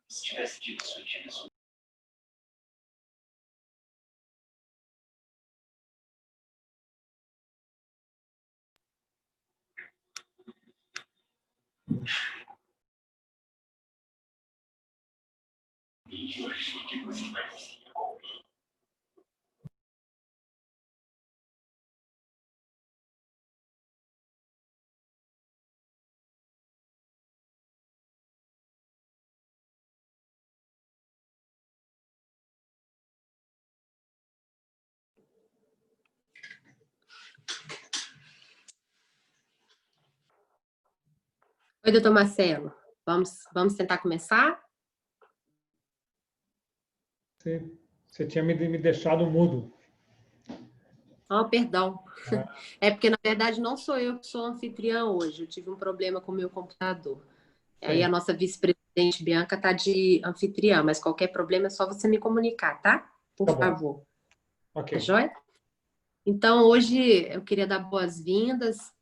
Se tivesse dito isso. E hoje que você vai ouvir. Oi, doutor Marcelo. Vamos tentar começar? Você tinha me deixado mudo. Oh, perdão. É porque, na verdade, não sou eu que sou anfitriã hoje. Eu tive um problema com o meu computador. Sim. Aí a nossa vice-presidente Bianca está de anfitriã, mas qualquer problema é só você me comunicar, tá? Por favor. Ok. Tá joia? Então, hoje eu queria dar boas-vindas,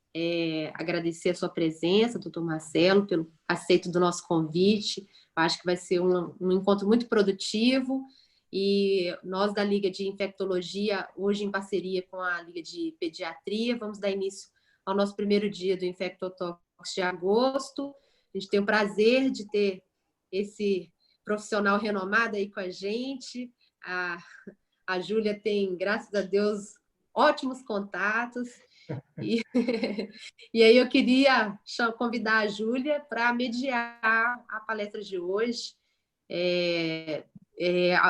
agradecer a sua presença, doutor Marcelo, pelo aceito do nosso convite. Eu acho que vai ser um encontro muito produtivo e nós da Liga de Infectologia, hoje em parceria com a Liga de Pediatria, vamos dar início ao nosso primeiro dia do Infectotalks de agosto. A gente tem o prazer de ter esse profissional renomado aí com a gente. A Júlia tem, graças a Deus, ótimos contatos. E aí eu queria convidar a Júlia para mediar a palestra de hoje.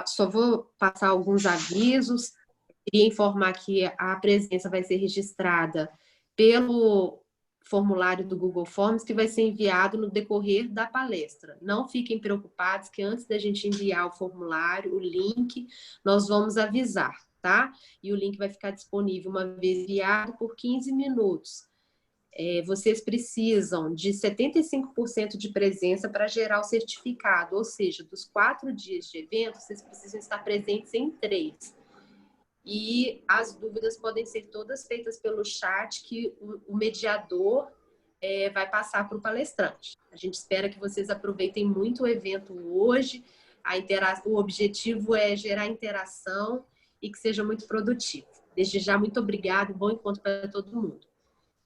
Só vou passar alguns avisos. Queria informar que a presença vai ser registrada pelo formulário do Google Forms, que vai ser enviado no decorrer da palestra. Não fiquem preocupados que antes da gente enviar o formulário, o link, nós vamos avisar, tá? E o link vai ficar disponível uma vez enviado por 15 minutos. Vocês precisam de 75% de presença para gerar o certificado, ou seja, dos 4 dias de evento, vocês precisam estar presentes em 3. E as dúvidas podem ser todas feitas pelo chat que o mediador vai passar para o palestrante. A gente espera que vocês aproveitem muito o evento hoje. O objetivo é gerar interação e que seja muito produtivo. Desde já, muito obrigada e bom encontro para todo mundo.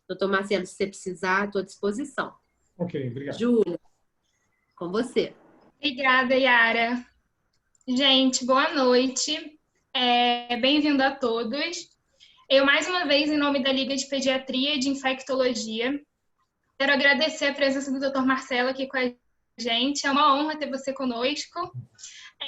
Doutor Marcelo, se você precisar, estou à disposição. Ok, obrigado. Júlia, com você. Obrigada, Yara. Gente, boa noite. Bem-vindo a todos. Eu, mais uma vez, em nome da Liga de Pediatria e de Infectologia, quero agradecer a presença do Dr. Marcelo aqui com a gente. É uma honra ter você conosco.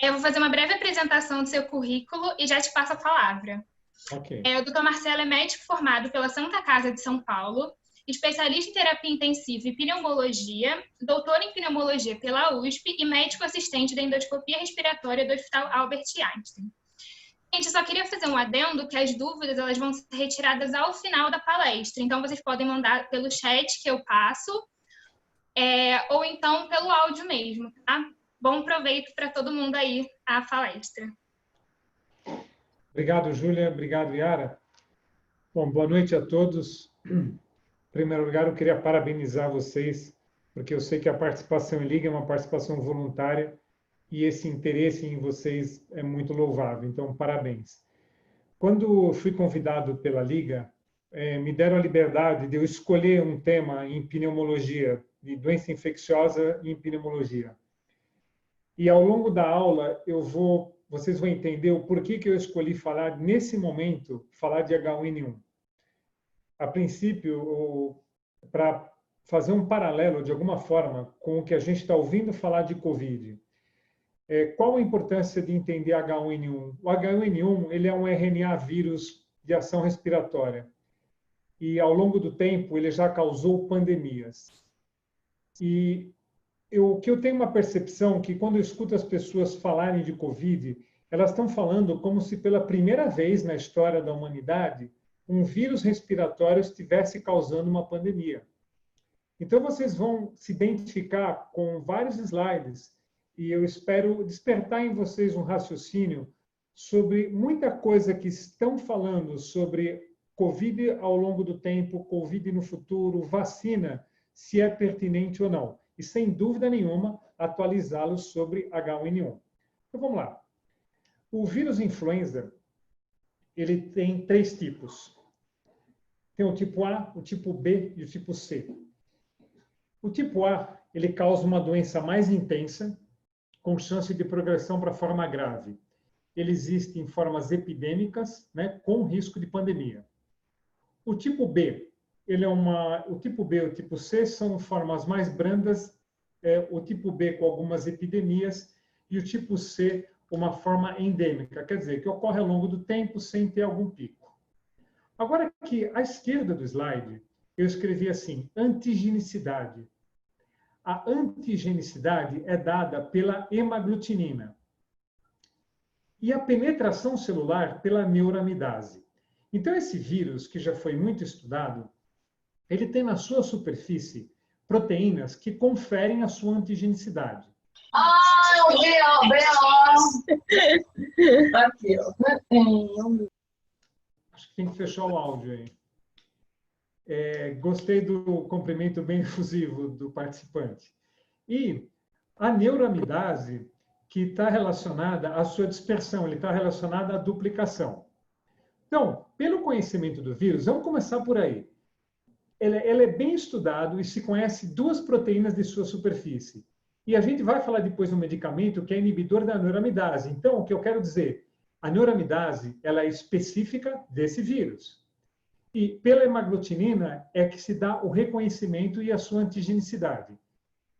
Eu vou fazer uma breve apresentação do seu currículo e já te passo a palavra. Okay. O Dr. Marcelo é médico formado pela Santa Casa de São Paulo, especialista em terapia intensiva e pneumologia, doutor em pneumologia pela USP e médico assistente da endoscopia respiratória do Hospital Albert Einstein. Gente, eu só queria fazer um adendo que as dúvidas elas vão ser retiradas ao final da palestra, então vocês podem mandar pelo chat que eu passo, ou então pelo áudio mesmo, tá? Bom proveito para todo mundo aí à palestra. Obrigado, Júlia. Obrigado, Yara. Bom, boa noite a todos. Em primeiro lugar, eu queria parabenizar vocês, porque eu sei que a participação em Liga é uma participação voluntária e esse interesse em vocês é muito louvável. Então, parabéns. Quando fui convidado pela Liga, me deram a liberdade de eu escolher um tema em pneumologia, de doença infecciosa e em pneumologia. E ao longo da aula, vocês vão entender o porquê que eu escolhi falar, nesse momento, falar de H1N1. A princípio, para fazer um paralelo, de alguma forma, com o que a gente está ouvindo falar de Covid. Qual a importância de entender H1N1? O H1N1 ele é um RNA vírus de ação respiratória. E, ao longo do tempo, ele já causou pandemias. E que eu tenho uma percepção que quando eu escuto as pessoas falarem de Covid, elas estão falando como se pela primeira vez na história da humanidade um vírus respiratório estivesse causando uma pandemia. Então vocês vão se identificar com vários slides e eu espero despertar em vocês um raciocínio sobre muita coisa que estão falando sobre Covid ao longo do tempo, Covid no futuro, vacina, se é pertinente ou não. E, sem dúvida nenhuma, atualizá-los sobre H1N1. Então, vamos lá. O vírus influenza, ele tem 3 tipos. Tem o tipo A, o tipo B e o tipo C. O tipo A, ele causa uma doença mais intensa, com chance de progressão para forma grave. Ele existe em formas epidêmicas, né, com risco de pandemia. O tipo B, o tipo B e o tipo C são formas mais brandas, o tipo B com algumas epidemias e o tipo C uma forma endêmica, quer dizer, que ocorre ao longo do tempo sem ter algum pico. Agora aqui, à esquerda do slide, eu escrevi assim, antigenicidade. A antigenicidade é dada pela hemaglutinina e a penetração celular pela neuramidase. Então, esse vírus, que já foi muito estudado, ele tem na sua superfície proteínas que conferem a sua antigenicidade. Aqui, ó. Acho que tem que fechar o áudio aí. Gostei do cumprimento bem efusivo do participante. E a neuramidase, que está relacionada à sua dispersão, ele está relacionado à duplicação. Então, pelo conhecimento do vírus, vamos começar por aí. Ele é bem estudado e se conhece 2 proteínas de sua superfície. E a gente vai falar depois do medicamento que é inibidor da neuramidase. Então, o que eu quero dizer, a neuramidase, ela é específica desse vírus. E pela hemaglutinina é que se dá o reconhecimento e a sua antigenicidade.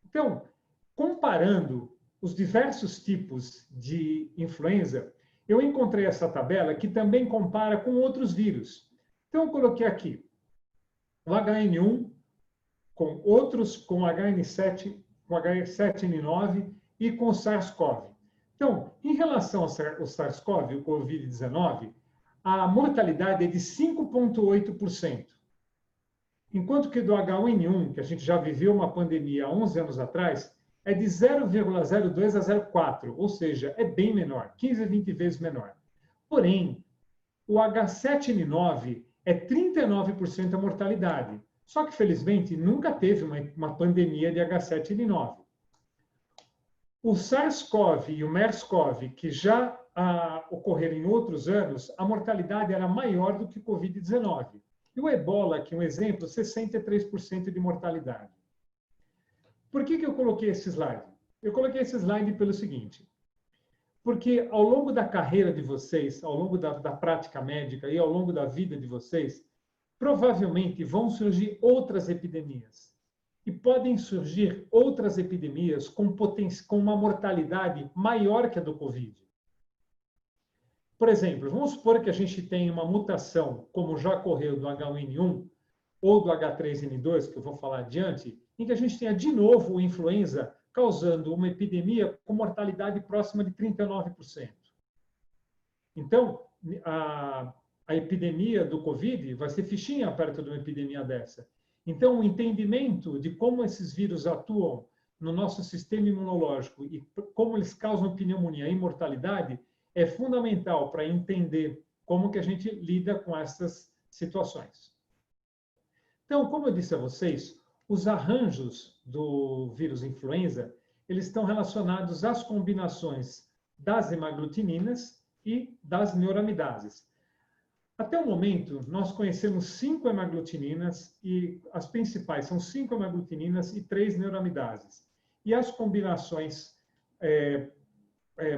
Então, comparando os diversos tipos de influenza, eu encontrei essa tabela que também compara com outros vírus. Então, eu coloquei aqui o HN1 com outros, com HN7, com H7N9 e com o SARS-CoV. Então, em relação ao SARS-CoV, o Covid-19, a mortalidade é de 5,8%. Enquanto que do H1N1, que a gente já viveu uma pandemia há 11 anos atrás, é de 0,02 a 0,4, ou seja, é bem menor, 15 a 20 vezes menor. Porém, o H7N9 é 39% a mortalidade. Só que, felizmente, nunca teve uma pandemia de H7N9. O SARS-CoV e o MERS-CoV, que já ocorreram em outros anos, a mortalidade era maior do que o Covid-19. E o Ebola, que é um exemplo, 63% de mortalidade. Por que eu coloquei esse slide? Eu coloquei esse slide pelo seguinte, porque ao longo da carreira de vocês, ao longo da prática médica e ao longo da vida de vocês, provavelmente vão surgir outras epidemias. E podem surgir outras epidemias com uma mortalidade maior que a do Covid. Por exemplo, vamos supor que a gente tem uma mutação, como já ocorreu do H1N1 ou do H3N2, que eu vou falar adiante, em que a gente tenha de novo a influenza causando uma epidemia com mortalidade próxima de 39%. Então, a epidemia do Covid vai ser fichinha perto de uma epidemia dessa. Então, o entendimento de como esses vírus atuam no nosso sistema imunológico e como eles causam pneumonia e mortalidade é fundamental para entender como que a gente lida com essas situações. Então, como eu disse a vocês, os arranjos do vírus influenza, eles estão relacionados às combinações das hemaglutininas e das neuramidases. Até o momento, nós conhecemos 5 hemaglutininas e as principais são 5 hemaglutininas e 3 neuramidases. E as combinações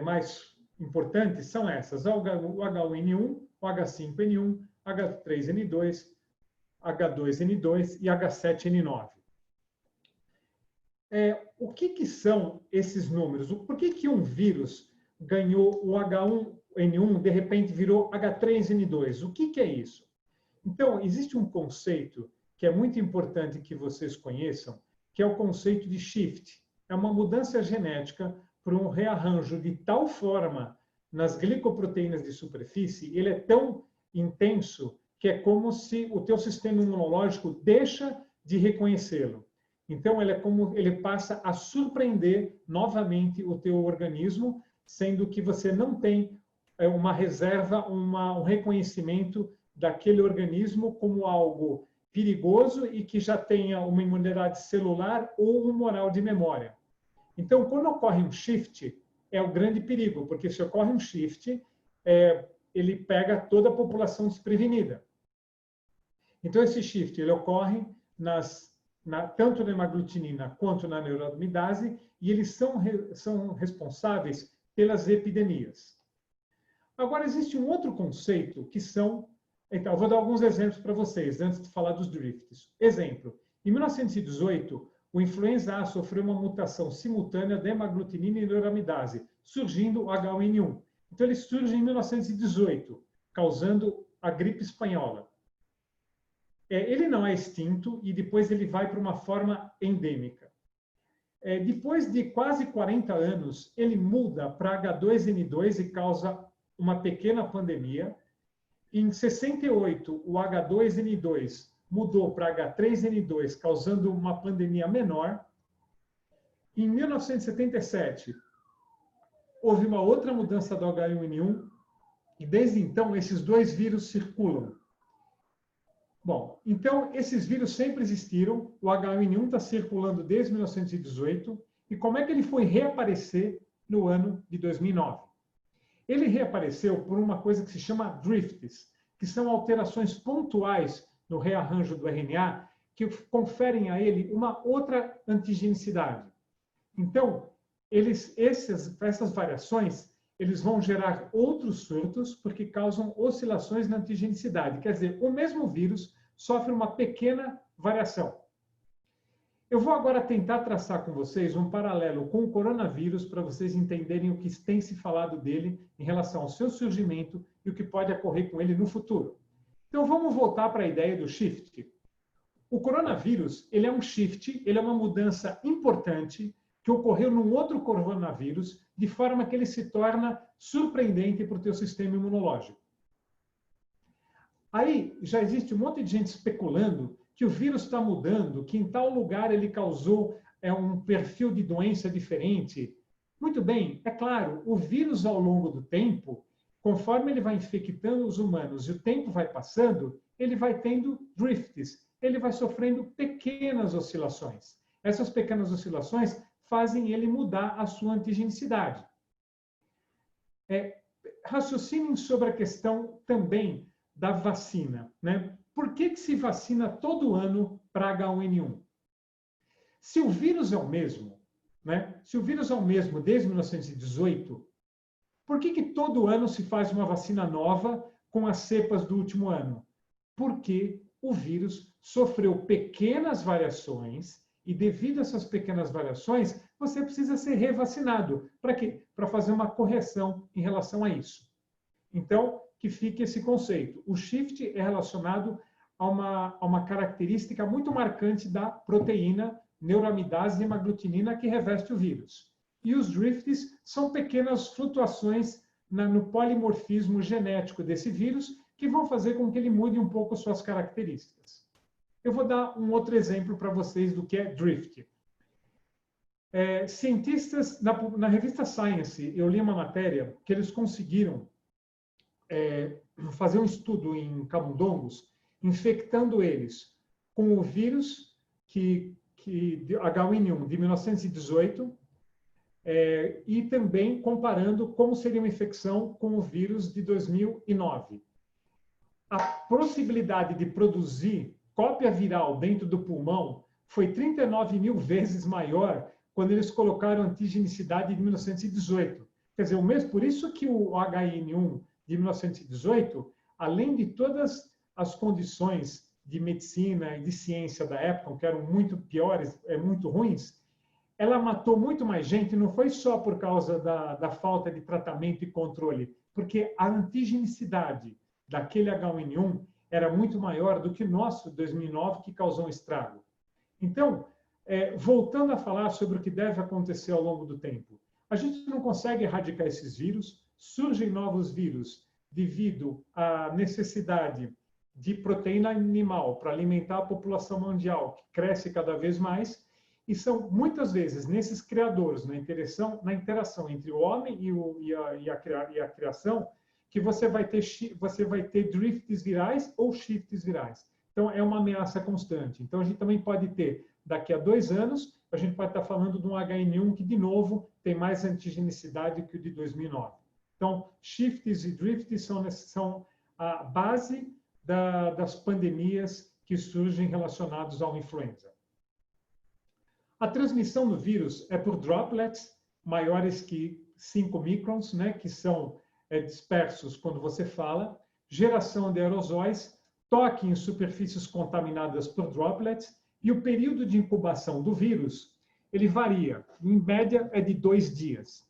mais importantes são essas, o H1N1, o H5N1, H3N2, H2N2 e H7N9. O que são esses números? Por que um vírus ganhou o H1N1, de repente virou H3N2? O que é isso? Então, existe um conceito que é muito importante que vocês conheçam, que é o conceito de shift. é uma mudança genética por um rearranjo de tal forma nas glicoproteínas de superfície, ele é tão intenso que é como se o teu sistema imunológico deixa de reconhecê-lo. Então, ele passa a surpreender novamente o teu organismo, sendo que você não tem uma reserva, um reconhecimento daquele organismo como algo perigoso e que já tenha uma imunidade celular ou um humoral de memória. Então, quando ocorre um shift, é o grande perigo, porque se ocorre um shift, ele pega toda a população desprevenida. Então, esse shift ele ocorre tanto na hemaglutinina quanto na neuraminidase, e eles são responsáveis pelas epidemias. Agora, existe um outro conceito que são... Então, eu vou dar alguns exemplos para vocês, antes de falar dos drifts. Exemplo, em 1918, o influenza A sofreu uma mutação simultânea da hemaglutinina e neuraminidase, surgindo o H1N1. Então, ele surge em 1918, causando a gripe espanhola. Ele não é extinto e depois ele vai para uma forma endêmica. Depois de quase 40 anos, ele muda para H2N2 e causa uma pequena pandemia. Em 68, o H2N2 mudou para H3N2, causando uma pandemia menor. Em 1977, houve uma outra mudança do H1N1 e desde então esses dois vírus circulam. Bom, então esses vírus sempre existiram, o H1N1 está circulando desde 1918, e como é que ele foi reaparecer no ano de 2009? Ele reapareceu por uma coisa que se chama drifts, que são alterações pontuais no rearranjo do RNA que conferem a ele uma outra antigenicidade. Então, essas variações, eles vão gerar outros surtos porque causam oscilações na antigenicidade. Quer dizer, o mesmo vírus sofre uma pequena variação. Eu vou agora tentar traçar com vocês um paralelo com o coronavírus para vocês entenderem o que tem se falado dele em relação ao seu surgimento e o que pode ocorrer com ele no futuro. Então, vamos voltar para a ideia do shift. O coronavírus, ele é um shift, ele é uma mudança importante que ocorreu num outro coronavírus, de forma que ele se torna surpreendente para o teu sistema imunológico. Aí já existe um monte de gente especulando que o vírus está mudando, que em tal lugar ele causou um perfil de doença diferente. Muito bem, é claro, o vírus ao longo do tempo, conforme ele vai infectando os humanos e o tempo vai passando, ele vai tendo drifts, ele vai sofrendo pequenas oscilações. Essas pequenas oscilações fazem ele mudar a sua antigenicidade. Raciocinem sobre a questão também da vacina, né? Por que se vacina todo ano para H1N1? Se o vírus é o mesmo, né? Se o vírus é o mesmo desde 1918, por que todo ano se faz uma vacina nova com as cepas do último ano? Porque o vírus sofreu pequenas variações e, devido a essas pequenas variações, você precisa ser revacinado. Para quê? Para fazer uma correção em relação a isso. Então, que fique esse conceito. O shift é relacionado a uma característica muito marcante da proteína neuraminidase e hemaglutinina que reveste o vírus. E os drifts são pequenas flutuações no polimorfismo genético desse vírus que vão fazer com que ele mude um pouco suas características. Eu vou dar um outro exemplo para vocês do que é drift. Cientistas, na revista Science, eu li uma matéria que eles conseguiram fazer um estudo em camundongos, infectando eles com o vírus H1N1 de 1918 e também comparando como seria uma infecção com o vírus de 2009. A possibilidade de produzir cópia viral dentro do pulmão foi 39 mil vezes maior quando eles colocaram a antigenicidade de 1918. Quer dizer, por isso que o H1N1 de 1918, além de todas as condições de medicina e de ciência da época, que eram muito piores, muito ruins, ela matou muito mais gente, não foi só por causa da falta de tratamento e controle, porque a antigenicidade daquele H1N1 era muito maior do que o nosso 2009, que causou um estrago. Então, voltando a falar sobre o que deve acontecer ao longo do tempo. A gente não consegue erradicar esses vírus, surgem novos vírus devido à necessidade de proteína animal para alimentar a população mundial, que cresce cada vez mais, e são muitas vezes nesses criadores, na interação entre o homem e a criação, que você vai ter drifts virais ou shifts virais. Então, é uma ameaça constante. Então, a gente também pode ter, daqui a 2 anos, a gente pode estar falando de um HN1 que, de novo, tem mais antigenicidade que o de 2009. Então, shifts e drifts são a base das pandemias que surgem relacionadas ao influenza. A transmissão do vírus é por droplets maiores que 5 microns, né, que são dispersos quando você fala, geração de aerosóis, toque em superfícies contaminadas por droplets, e o período de incubação do vírus, ele varia, em média é de 2 dias.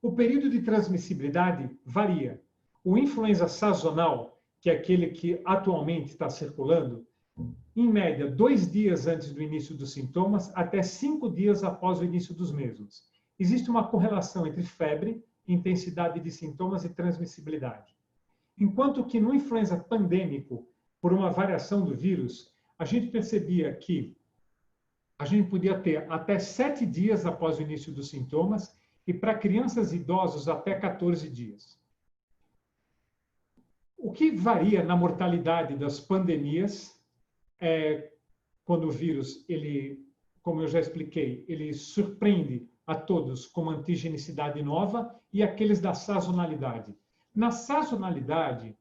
O período de transmissibilidade varia. O influenza sazonal, que é aquele que atualmente está circulando, em média 2 dias antes do início dos sintomas, até 5 dias após o início dos mesmos. Existe uma correlação entre febre, intensidade de sintomas e transmissibilidade. Enquanto que no influenza pandêmico, por uma variação do vírus, a gente percebia que a gente podia ter até 7 dias após o início dos sintomas e para crianças e idosos até 14 dias. O que varia na mortalidade das pandemias é quando o vírus, como eu já expliquei, ele surpreende a todos com uma antigenicidade nova e aqueles da sazonalidade. Na sazonalidade,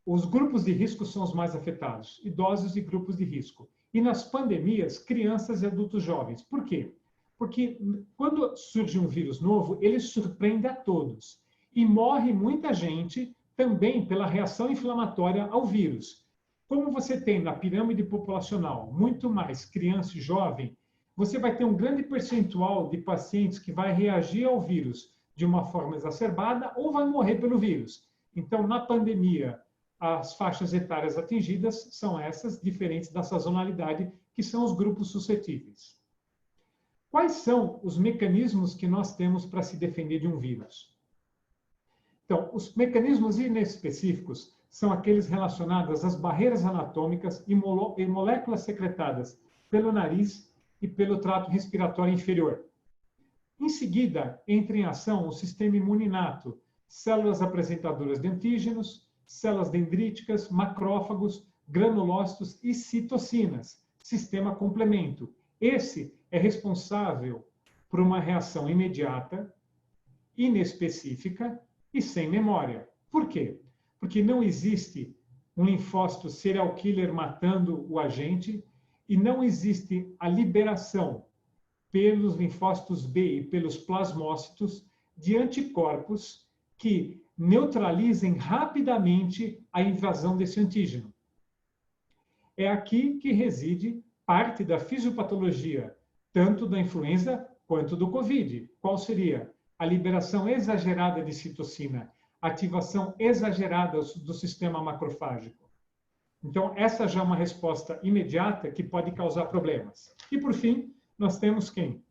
os grupos de risco são os mais afetados, idosos e grupos de risco. E nas pandemias, crianças e adultos jovens. Por quê? Porque quando surge um vírus novo, ele surpreende a todos. E morre muita gente também pela reação inflamatória ao vírus. Como você tem na pirâmide populacional muito mais criança e jovem, você vai ter um grande percentual de pacientes que vai reagir ao vírus de uma forma exacerbada ou vai morrer pelo vírus. Então, na pandemia, as faixas etárias atingidas são essas, diferentes da sazonalidade, que são os grupos suscetíveis. Quais são os mecanismos que nós temos para se defender de um vírus? Então, os mecanismos inespecíficos são aqueles relacionados às barreiras anatômicas e moléculas secretadas pelo nariz e pelo trato respiratório inferior. Em seguida, entra em ação o sistema imune inato, células apresentadoras de antígenos, células dendríticas, macrófagos, granulócitos e citocinas, sistema complemento. Esse é responsável por uma reação imediata, inespecífica e sem memória. Por quê? Porque não existe um linfócito serial killer matando o agente e não existe a liberação pelos linfócitos B e pelos plasmócitos de anticorpos que neutralizem rapidamente a invasão desse antígeno. É aqui que reside parte da fisiopatologia, tanto da influenza quanto do Covid. Qual seria? A liberação exagerada de citocina, ativação exagerada do sistema macrofágico. Então, essa já é uma resposta imediata que pode causar problemas. E, por fim, nós temos quem?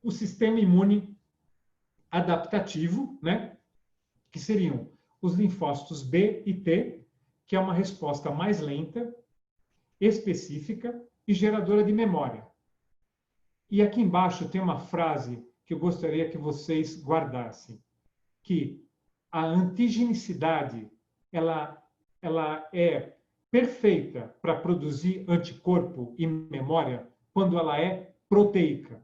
O sistema imune adaptativo, né? Que seriam os linfócitos B e T, que é uma resposta mais lenta, específica e geradora de memória. E aqui embaixo tem uma frase que eu gostaria que vocês guardassem, que a antigenicidade ela é perfeita para produzir anticorpo e memória quando ela é proteica.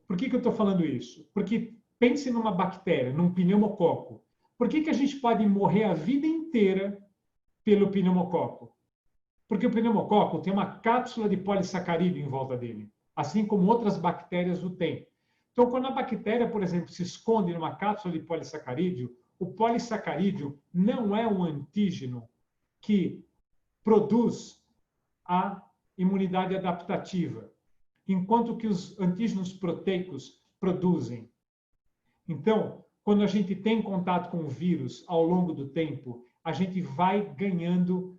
Por que eu estou falando isso? Porque pense numa bactéria, num pneumococo. Por que a gente pode morrer a vida inteira pelo pneumococo? Porque o pneumococo tem uma cápsula de polissacarídeo em volta dele, assim como outras bactérias o têm. Então, quando a bactéria, por exemplo, se esconde numa cápsula de polissacarídeo, o polissacarídeo não é um antígeno que produz a imunidade adaptativa, enquanto que os antígenos proteicos produzem. Então, quando a gente tem contato com o vírus ao longo do tempo, a gente vai ganhando,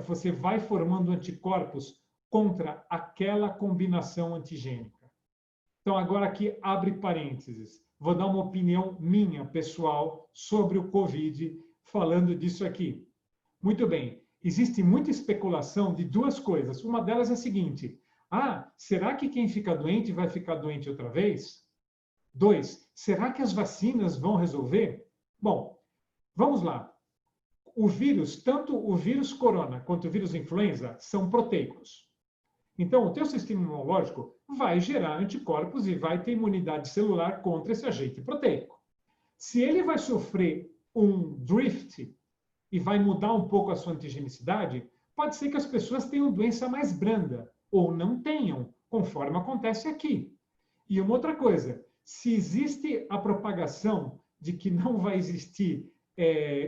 você vai formando anticorpos contra aquela combinação antigênica. Então, agora aqui abre parênteses. Vou dar uma opinião minha, pessoal, sobre o Covid, falando disso aqui. Muito bem. Existe muita especulação de duas coisas. Uma delas é a seguinte: será que quem fica doente vai ficar doente outra vez? 2, será que as vacinas vão resolver? Bom, vamos lá. O vírus, tanto o vírus corona quanto o vírus influenza, são proteicos. Então, o teu sistema imunológico vai gerar anticorpos e vai ter imunidade celular contra esse agente proteico. Se ele vai sofrer um drift e vai mudar um pouco a sua antigenicidade, pode ser que as pessoas tenham doença mais branda ou não tenham, conforme acontece aqui. E uma outra coisa, se existe a propagação de que não vai existir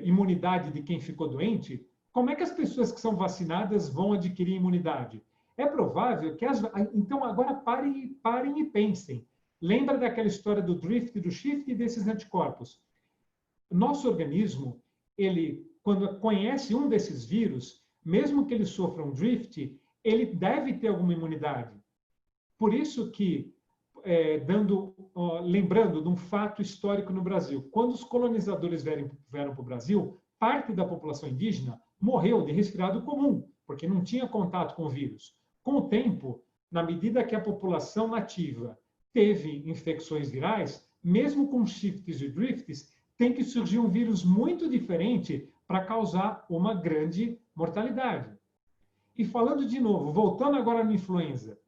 imunidade de quem ficou doente, como é que as pessoas que são vacinadas vão adquirir imunidade? É provável que Então, agora parem e pensem. Lembra daquela história do drift, do shift e desses anticorpos? Nosso organismo, quando conhece um desses vírus, mesmo que ele sofra um drift, ele deve ter alguma imunidade. Por isso que, lembrando de um fato histórico no Brasil, quando os colonizadores vieram para o Brasil, parte da população indígena morreu de resfriado comum, porque não tinha contato com o vírus. Com o tempo, na medida que a população nativa teve infecções virais, mesmo com shifts e drifts, tem que surgir um vírus muito diferente para causar uma grande mortalidade. E falando de novo, voltando agora na influenza,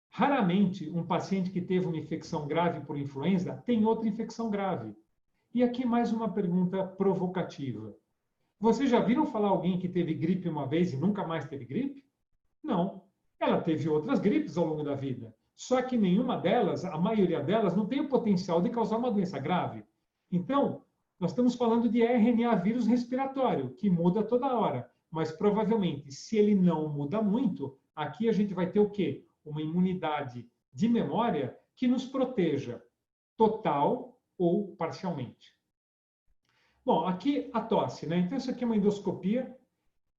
raramente um paciente que teve uma infecção grave por influenza tem outra infecção grave. E aqui mais uma pergunta provocativa. Vocês já viram falar alguém que teve gripe uma vez e nunca mais teve gripe? Não. Ela teve outras gripes ao longo da vida. Só que nenhuma delas, a maioria delas, não tem o potencial de causar uma doença grave. Então, nós estamos falando de RNA vírus respiratório, que muda toda hora. Mas provavelmente, se ele não muda muito, aqui a gente vai ter o quê? Uma imunidade de memória que nos proteja total ou parcialmente. Bom, aqui a tosse, né? Então, isso aqui é uma endoscopia.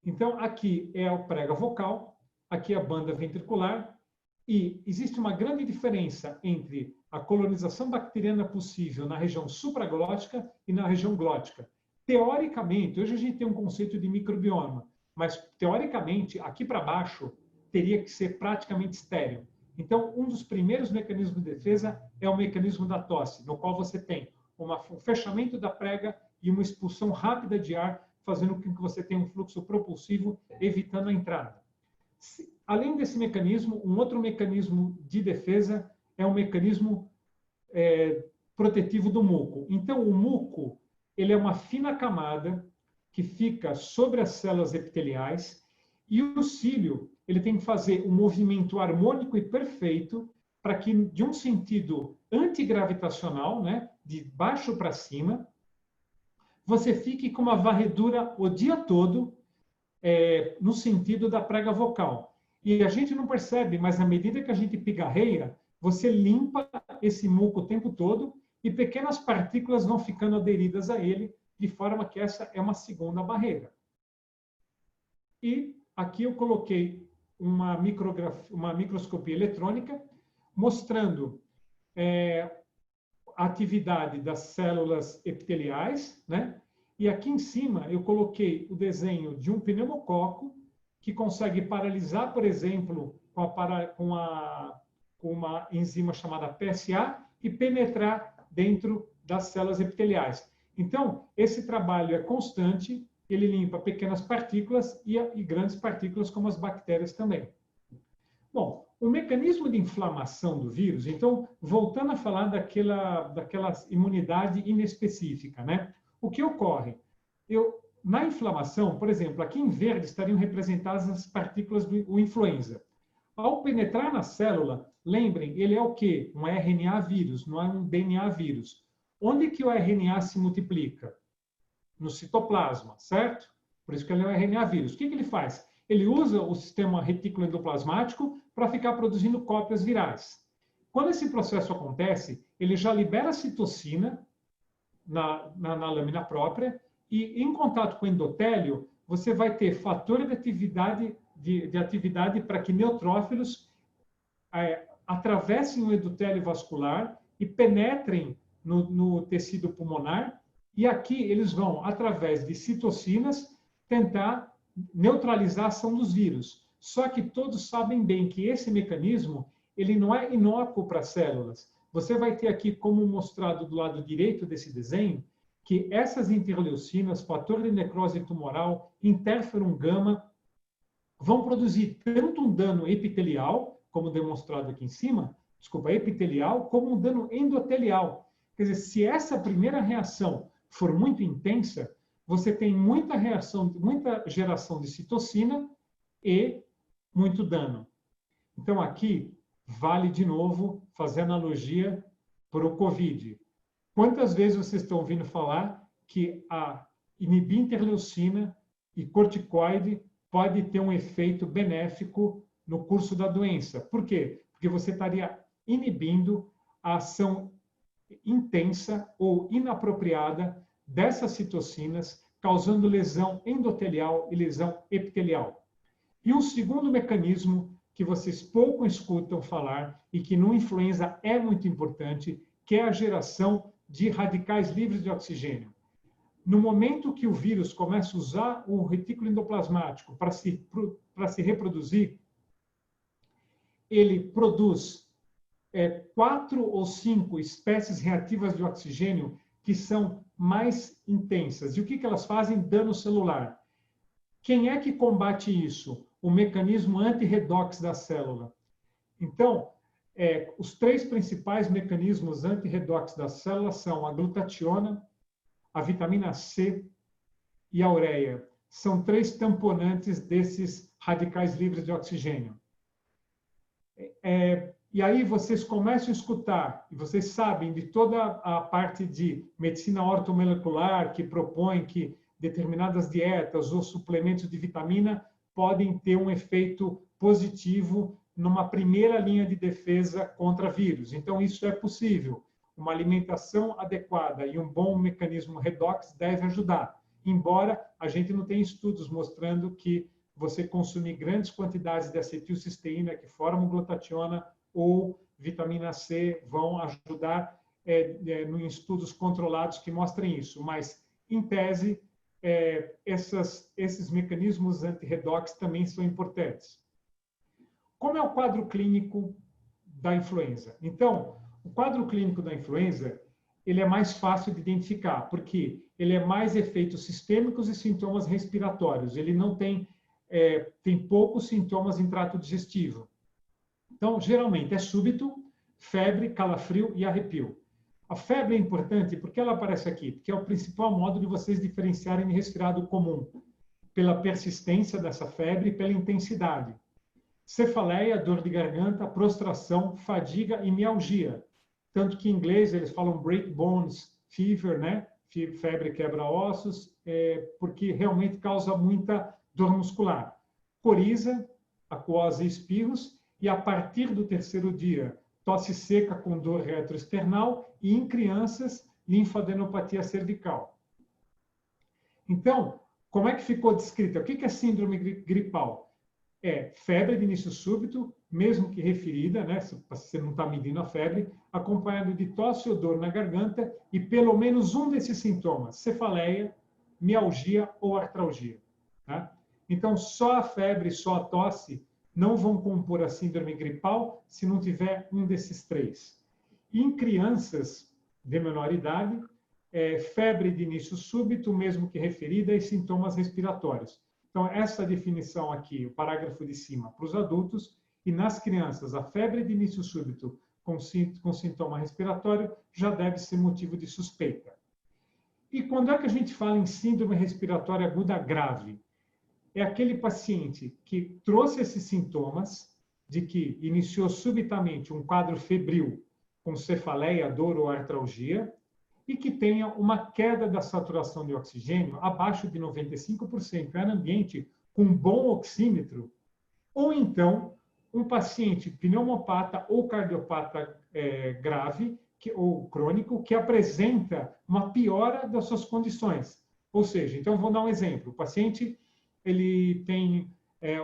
Então, aqui é a prega vocal, aqui é a banda ventricular, e existe uma grande diferença entre a colonização bacteriana possível na região supraglótica e na região glótica. Teoricamente, hoje a gente tem um conceito de microbioma, mas teoricamente, aqui para baixo, teria que ser praticamente estéril. Então, um dos primeiros mecanismos de defesa é o mecanismo da tosse, no qual você tem um fechamento da prega e uma expulsão rápida de ar, fazendo com que você tenha um fluxo propulsivo, evitando a entrada. Além desse mecanismo, um outro mecanismo de defesa é o mecanismo protetivo do muco. Então, o muco ele é uma fina camada que fica sobre as células epiteliais e o cílio ele tem que fazer um movimento harmônico e perfeito para que, de um sentido antigravitacional, né, de baixo para cima, você fique com uma varredura o dia todo no sentido da prega vocal. E a gente não percebe, mas na medida que a gente pigarreia, você limpa esse muco o tempo todo e pequenas partículas vão ficando aderidas a ele, de forma que essa é uma segunda barreira. E aqui eu coloquei uma microscopia eletrônica mostrando a atividade das células epiteliais, né? E aqui em cima eu coloquei o desenho de um pneumococo que consegue paralisar, por exemplo, com uma enzima chamada PSA e penetrar dentro das células epiteliais. Então, esse trabalho é constante, ele limpa pequenas partículas e grandes partículas, como as bactérias também. Bom, o mecanismo de inflamação do vírus, então, voltando a falar daquela imunidade inespecífica, né? O que ocorre? Na inflamação, por exemplo, aqui em verde estariam representadas as partículas do influenza. Ao penetrar na célula, lembrem, ele é o quê? Um RNA vírus, não é um DNA vírus. Onde que o RNA se multiplica? No citoplasma, certo? Por isso que ele é um RNA vírus. O que ele faz? Ele usa o sistema retículo endoplasmático para ficar produzindo cópias virais. Quando esse processo acontece, ele já libera a citocina na lâmina própria e, em contato com o endotélio, você vai ter fator de atividade de atividade para que neutrófilos atravessem o endotélio vascular e penetrem no tecido pulmonar. E aqui eles vão, através de citocinas, tentar neutralizar a ação dos vírus. Só que todos sabem bem que esse mecanismo ele não é inócuo para as células. Você vai ter aqui, como mostrado do lado direito desse desenho, que essas interleucinas, fator de necrose tumoral, interferon gama, vão produzir tanto um dano epitelial, como demonstrado aqui em cima, epitelial, como um dano endotelial. Quer dizer, se essa primeira reação for muito intensa, você tem muita geração de citocina e muito dano. Então, aqui, vale de novo fazer analogia para o COVID. Quantas vezes vocês estão ouvindo falar que a inibir interleucina e corticoide pode ter um efeito benéfico no curso da doença? Por quê? Porque você estaria inibindo a ação intensa ou inapropriada dessas citocinas, causando lesão endotelial e lesão epitelial. E um segundo mecanismo que vocês pouco escutam falar e que no influenza é muito importante, que é a geração de radicais livres de oxigênio. No momento que o vírus começa a usar o retículo endoplasmático para se reproduzir, ele produz 4 ou 5 espécies reativas de oxigênio que são mais intensas. E o que elas fazem? Dano celular. Quem é que combate isso? O mecanismo anti-redox da célula. Então, os 3 principais mecanismos anti-redox da célula são a glutationa, a vitamina C e a ureia. São 3 tamponantes desses radicais livres de oxigênio. E aí vocês começam a escutar, e vocês sabem de toda a parte de medicina ortomolecular que propõe que determinadas dietas ou suplementos de vitamina podem ter um efeito positivo numa primeira linha de defesa contra vírus. Então, isso é possível. Uma alimentação adequada e um bom mecanismo redox deve ajudar. Embora a gente não tenha estudos mostrando que você consumir grandes quantidades de acetilcisteína, que formam glutationa, ou vitamina C, vão ajudar em estudos controlados que mostrem isso. Mas, em tese, esses mecanismos anti-redox também são importantes. Como é o quadro clínico da influenza? Então, o quadro clínico da influenza ele é mais fácil de identificar, porque ele é mais efeitos sistêmicos e sintomas respiratórios. Ele não tem poucos sintomas em trato digestivo. Então, geralmente, é súbito, febre, calafrio e arrepio. A febre é importante porque ela aparece aqui, porque é o principal modo de vocês diferenciarem de resfriado comum, pela persistência dessa febre e pela intensidade. Cefaleia, dor de garganta, prostração, fadiga e mialgia. Tanto que em inglês eles falam break bones fever, né? Febre quebra-ossos, porque realmente causa muita dor muscular. Coriza, aquosa e espirros, e a partir do 3º dia, tosse seca com dor retroesternal e, em crianças, linfadenopatia cervical. Então, como é que ficou descrita? O que é síndrome gripal? É febre de início súbito, mesmo que referida, né, se você não está medindo a febre, acompanhado de tosse ou dor na garganta e pelo menos um desses sintomas, cefaleia, mialgia ou artralgia. Tá? Então, só a febre, só a tosse não vão compor a síndrome gripal se não tiver um desses 3. Em crianças de menor idade, febre de início súbito, mesmo que referida, e sintomas respiratórios. Então, essa definição aqui, o parágrafo de cima, para os adultos, e nas crianças, a febre de início súbito com sintoma respiratório já deve ser motivo de suspeita. E quando é que a gente fala em síndrome respiratória aguda grave? É aquele paciente que trouxe esses sintomas, de que iniciou subitamente um quadro febril com cefaleia, dor ou artralgia, e que tenha uma queda da saturação de oxigênio abaixo de 95% em ambiente com bom oxímetro, ou então um paciente pneumopata ou cardiopata grave ou crônico que apresenta uma piora das suas condições. Ou seja, então vou dar um exemplo. O paciente ele tem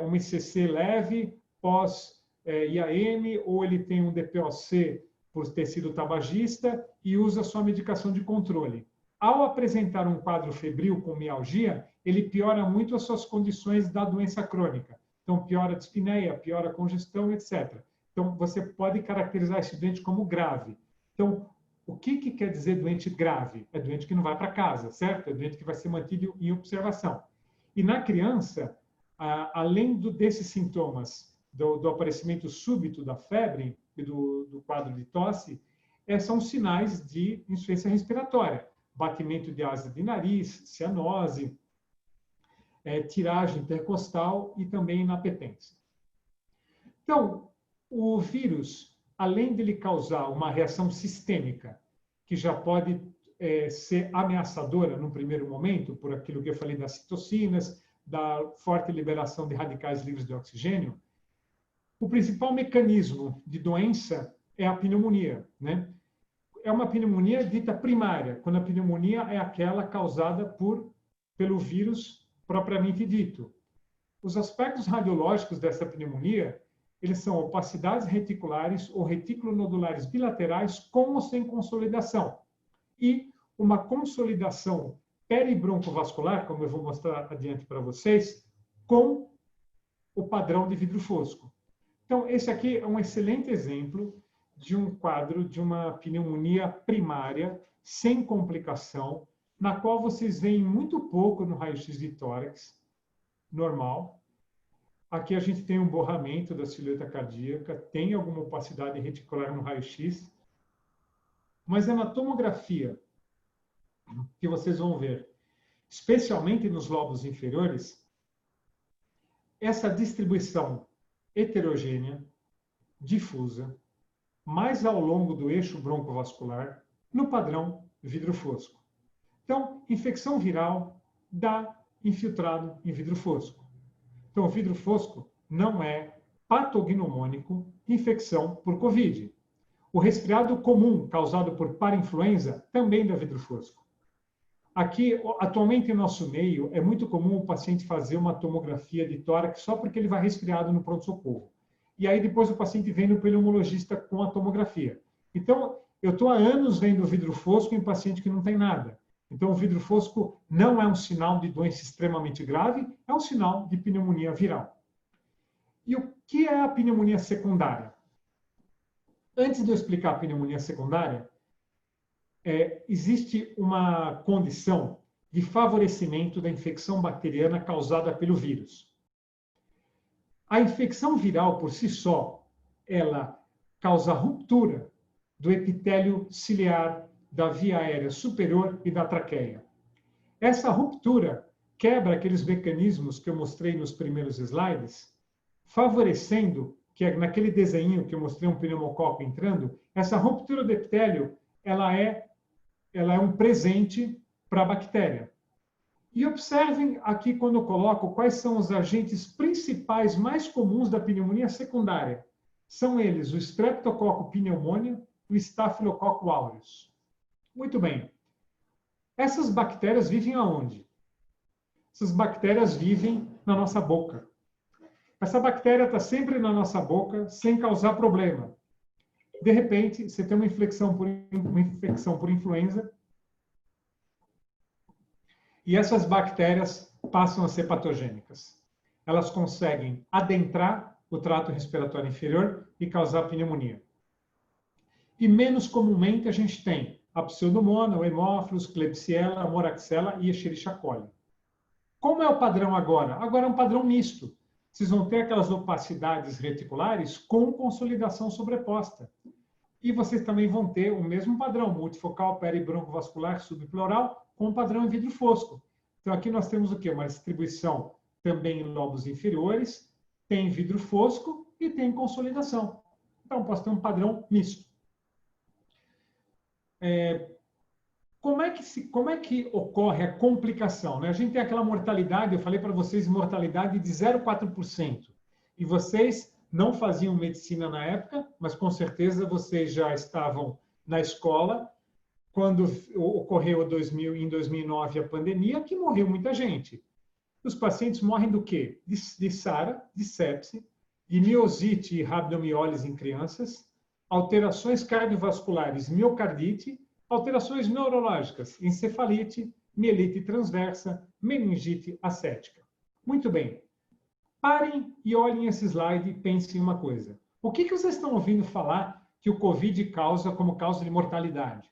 uma ICC leve, pós-IAM, ou ele tem um DPOC por ter sido tabagista e usa sua medicação de controle. Ao apresentar um quadro febril com mialgia, ele piora muito as suas condições da doença crônica. Então, piora a dispneia, piora a congestão, etc. Então, você pode caracterizar esse doente como grave. Então, o que quer dizer doente grave? É doente que não vai para casa, certo? É doente que vai ser mantido em observação. E na criança, além desses sintomas do aparecimento súbito da febre e do quadro de tosse, são sinais de insuficiência respiratória. Batimento de asa de nariz, cianose, tiragem intercostal e também inapetência. Então, o vírus, além de ele causar uma reação sistêmica, que já pode ser ameaçadora no primeiro momento, por aquilo que eu falei das citocinas, da forte liberação de radicais livres de oxigênio, o principal mecanismo de doença é a pneumonia, né? É uma pneumonia dita primária, quando a pneumonia é aquela causada pelo vírus propriamente dito. Os aspectos radiológicos dessa pneumonia, eles são opacidades reticulares ou reticulonodulares bilaterais com ou sem consolidação. E uma consolidação peribroncovascular, como eu vou mostrar adiante para vocês, com o padrão de vidro fosco. Então, esse aqui é um excelente exemplo de um quadro de uma pneumonia primária, sem complicação, na qual vocês veem muito pouco no raio-x de tórax, normal. Aqui a gente tem um borramento da silhueta cardíaca, tem alguma opacidade reticular no raio-x, mas é na tomografia que vocês vão ver, especialmente nos lobos inferiores, essa distribuição heterogênea, difusa, mais ao longo do eixo broncovascular, no padrão vidro fosco. Então, infecção viral dá infiltrado em vidro fosco. Então, o vidro fosco não é patognomônico infecção por Covid. O resfriado comum causado por parainfluenza também dá vidro fosco. Aqui, atualmente, em nosso meio, é muito comum o paciente fazer uma tomografia de tórax só porque ele vai resfriado no pronto-socorro. E aí, depois, o paciente vem no pneumologista com a tomografia. Então, eu estou há anos vendo vidro fosco em paciente que não tem nada. Então, o vidro fosco não é um sinal de doença extremamente grave, é um sinal de pneumonia viral. E o que é a pneumonia secundária? Antes de eu explicar a pneumonia secundária, existe uma condição de favorecimento da infecção bacteriana causada pelo vírus. A infecção viral, por si só, ela causa ruptura do epitélio ciliar, da via aérea superior e da traqueia. Essa ruptura quebra aqueles mecanismos que eu mostrei nos primeiros slides, favorecendo que naquele desenho que eu mostrei um pneumococo entrando, essa ruptura do epitélio, ela é um presente para a bactéria. E observem aqui quando eu coloco quais são os agentes principais mais comuns da pneumonia secundária. São eles o Streptococcus pneumoniae e o Staphylococcus aureus. Muito bem. Essas bactérias vivem aonde? Essas bactérias vivem na nossa boca. Essa bactéria está sempre na nossa boca, sem causar problema. De repente, você tem uma infecção por influenza, e essas bactérias passam a ser patogênicas. Elas conseguem adentrar o trato respiratório inferior e causar pneumonia. E menos comumente a gente tem a Pseudomonas, o Haemophilus, Klebsiella, a Moraxella e a Escherichia coli. Como é o padrão agora? Agora é um padrão misto. Vocês vão ter aquelas opacidades reticulares com consolidação sobreposta. E vocês também vão ter o mesmo padrão, multifocal, peribroncovascular, subpleural, com padrão em vidro fosco. Então, aqui nós temos o quê? Uma distribuição também em lobos inferiores, tem vidro fosco e tem consolidação. Então, posso ter um padrão misto. Como é que ocorre a complicação, né? A gente tem aquela mortalidade, eu falei para vocês, mortalidade de 0,4%. E vocês não faziam medicina na época, mas com certeza vocês já estavam na escola quando ocorreu em 2009 a pandemia, que morreu muita gente. Os pacientes morrem do quê? De SARA, de sepse, de miosite e rabdomiólise em crianças, alterações cardiovasculares, miocardite, alterações neurológicas, encefalite, mielite transversa, meningite acética. Muito bem. Parem e olhem esse slide e pensem uma coisa. O que vocês estão ouvindo falar que o COVID causa como causa de mortalidade?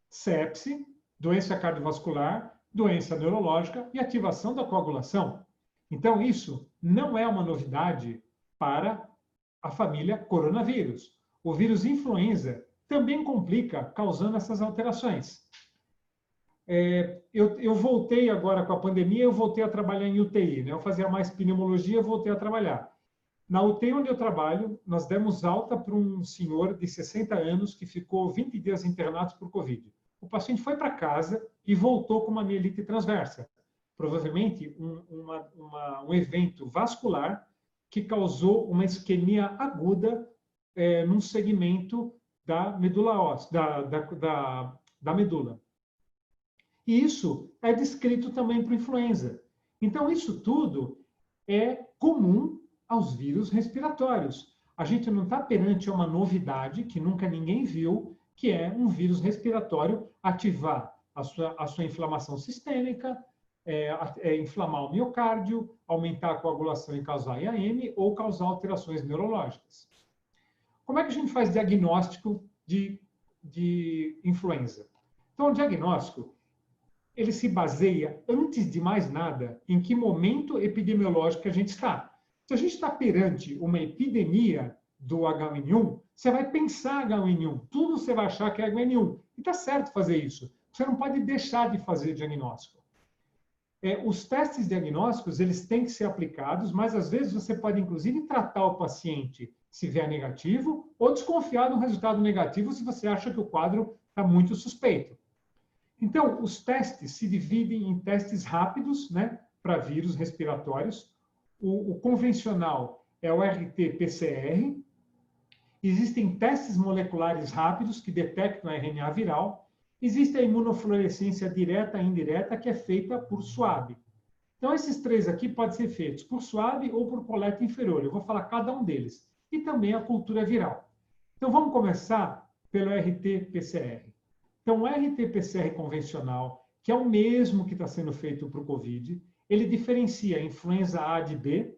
Sepse, doença cardiovascular, doença neurológica e ativação da coagulação. Então, isso não é uma novidade para a família coronavírus. O vírus influenza também complica, causando essas alterações. Eu voltei agora com a pandemia, eu voltei a trabalhar em UTI, né? Eu fazia mais pneumologia, eu voltei a trabalhar. Na UTI onde eu trabalho, nós demos alta para um senhor de 60 anos que ficou 20 dias internado por Covid. O paciente foi para casa e voltou com uma mielite transversa. Provavelmente um evento vascular que causou uma isquemia aguda num segmento da medula óssea, da medula. E isso é descrito também para influenza. Então, isso tudo é comum aos vírus respiratórios. A gente não está perante uma novidade que nunca ninguém viu, que é um vírus respiratório ativar a sua inflamação sistêmica, inflamar o miocárdio, aumentar a coagulação e causar IAM ou causar alterações neurológicas. Como é que a gente faz diagnóstico de influenza? Então, o diagnóstico ele se baseia, antes de mais nada, em que momento epidemiológico a gente está. Se a gente está perante uma epidemia do H1N1, você vai pensar H1N1, tudo você vai achar que é H1N1. E está certo fazer isso. Você não pode deixar de fazer diagnóstico. Os testes diagnósticos, eles têm que ser aplicados, mas às vezes você pode, inclusive, tratar o paciente se vier negativo ou desconfiar do resultado negativo se você acha que o quadro está muito suspeito. Então, os testes se dividem em testes rápidos, né, para vírus respiratórios. O convencional é o RT-PCR. Existem testes moleculares rápidos que detectam a RNA viral. Existe a imunofluorescência direta e indireta, que é feita por SWAB. Então, esses três aqui podem ser feitos por SWAB ou por coleta inferior. Eu vou falar cada um deles. E também a cultura viral. Então, vamos começar pelo RT-PCR. Então, o RT-PCR convencional, que é o mesmo que está sendo feito para o COVID, ele diferencia a influenza A de B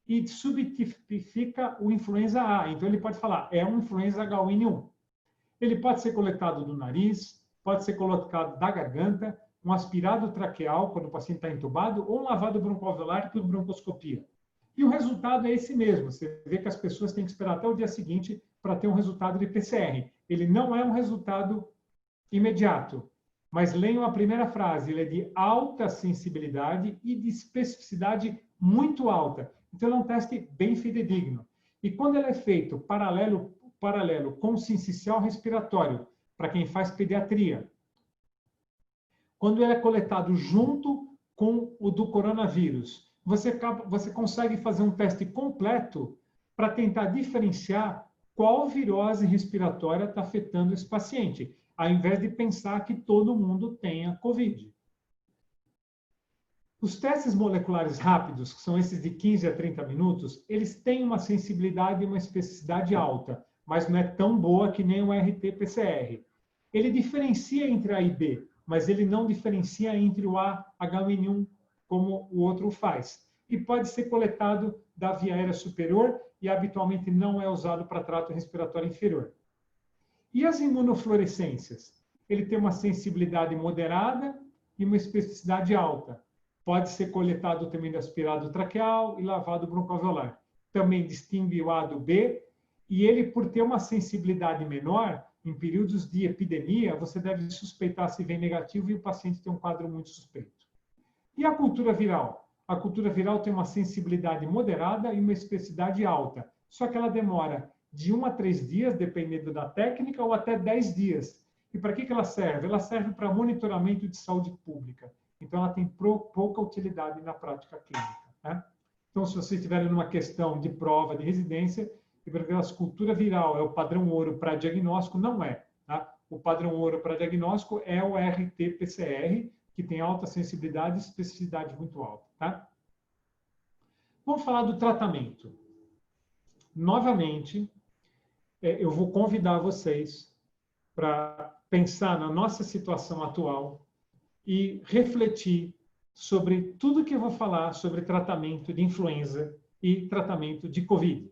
e subtipifica o influenza A. Então, ele pode falar, é um influenza H1N1. Ele pode ser coletado do nariz, pode ser colocado da garganta, um aspirado traqueal, quando o paciente está entubado, ou um lavado broncoalveolar por broncoscopia. E o resultado é esse mesmo. Você vê que as pessoas têm que esperar até o dia seguinte para ter um resultado de PCR. Ele não é um resultado imediato. Mas leiam a primeira frase, ele é de alta sensibilidade e de especificidade muito alta. Então, ele é um teste bem fidedigno. E quando ele é feito paralelo com o sincicial respiratório, para quem faz pediatria, quando ele é coletado junto com o do coronavírus, você consegue fazer um teste completo para tentar diferenciar qual virose respiratória está afetando esse paciente, ao invés de pensar que todo mundo tenha COVID. Os testes moleculares rápidos, que são esses de 15 a 30 minutos, eles têm uma sensibilidade e uma especificidade alta, mas não é tão boa que nem o RT-PCR. Ele diferencia entre A e B, mas ele não diferencia entre o A, H1N1, como o outro faz. E pode ser coletado da via aérea superior e habitualmente não é usado para trato respiratório inferior. E as imunofluorescências? Ele tem uma sensibilidade moderada e uma especificidade alta. Pode ser coletado também de aspirado traqueal e lavado broncoalveolar. Também distingue o A do B, e ele, por ter uma sensibilidade menor, em períodos de epidemia, você deve suspeitar se vem negativo e o paciente tem um quadro muito suspeito. E a cultura viral? A cultura viral tem uma sensibilidade moderada e uma especificidade alta, só que ela demora de 1 a 3 dias, dependendo da técnica, ou até 10 dias. E para que ela serve? Ela serve para monitoramento de saúde pública. Então, ela tem pouca utilidade na prática clínica. Né? Então, se vocês estiverem numa questão de prova de residência, e porque a cultura viral é o padrão ouro para diagnóstico, não é. Tá? O padrão ouro para diagnóstico é o RT-PCR, que tem alta sensibilidade e especificidade muito alta, tá? Vamos falar do tratamento. Novamente, eu vou convidar vocês para pensar na nossa situação atual e refletir sobre tudo que eu vou falar sobre tratamento de influenza e tratamento de Covid.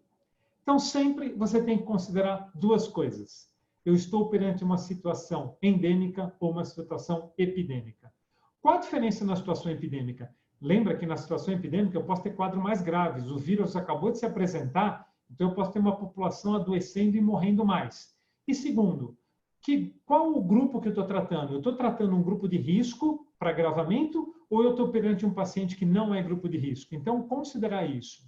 Então, sempre você tem que considerar duas coisas. Eu estou perante uma situação endêmica ou uma situação epidêmica. Qual a diferença na situação epidêmica? Lembra que na situação epidêmica eu posso ter quadros mais graves. O vírus acabou de se apresentar, então eu posso ter uma população adoecendo e morrendo mais. E segundo, qual o grupo que eu estou tratando? Eu estou tratando um grupo de risco para agravamento ou eu estou perante um paciente que não é grupo de risco? Então, considerar isso.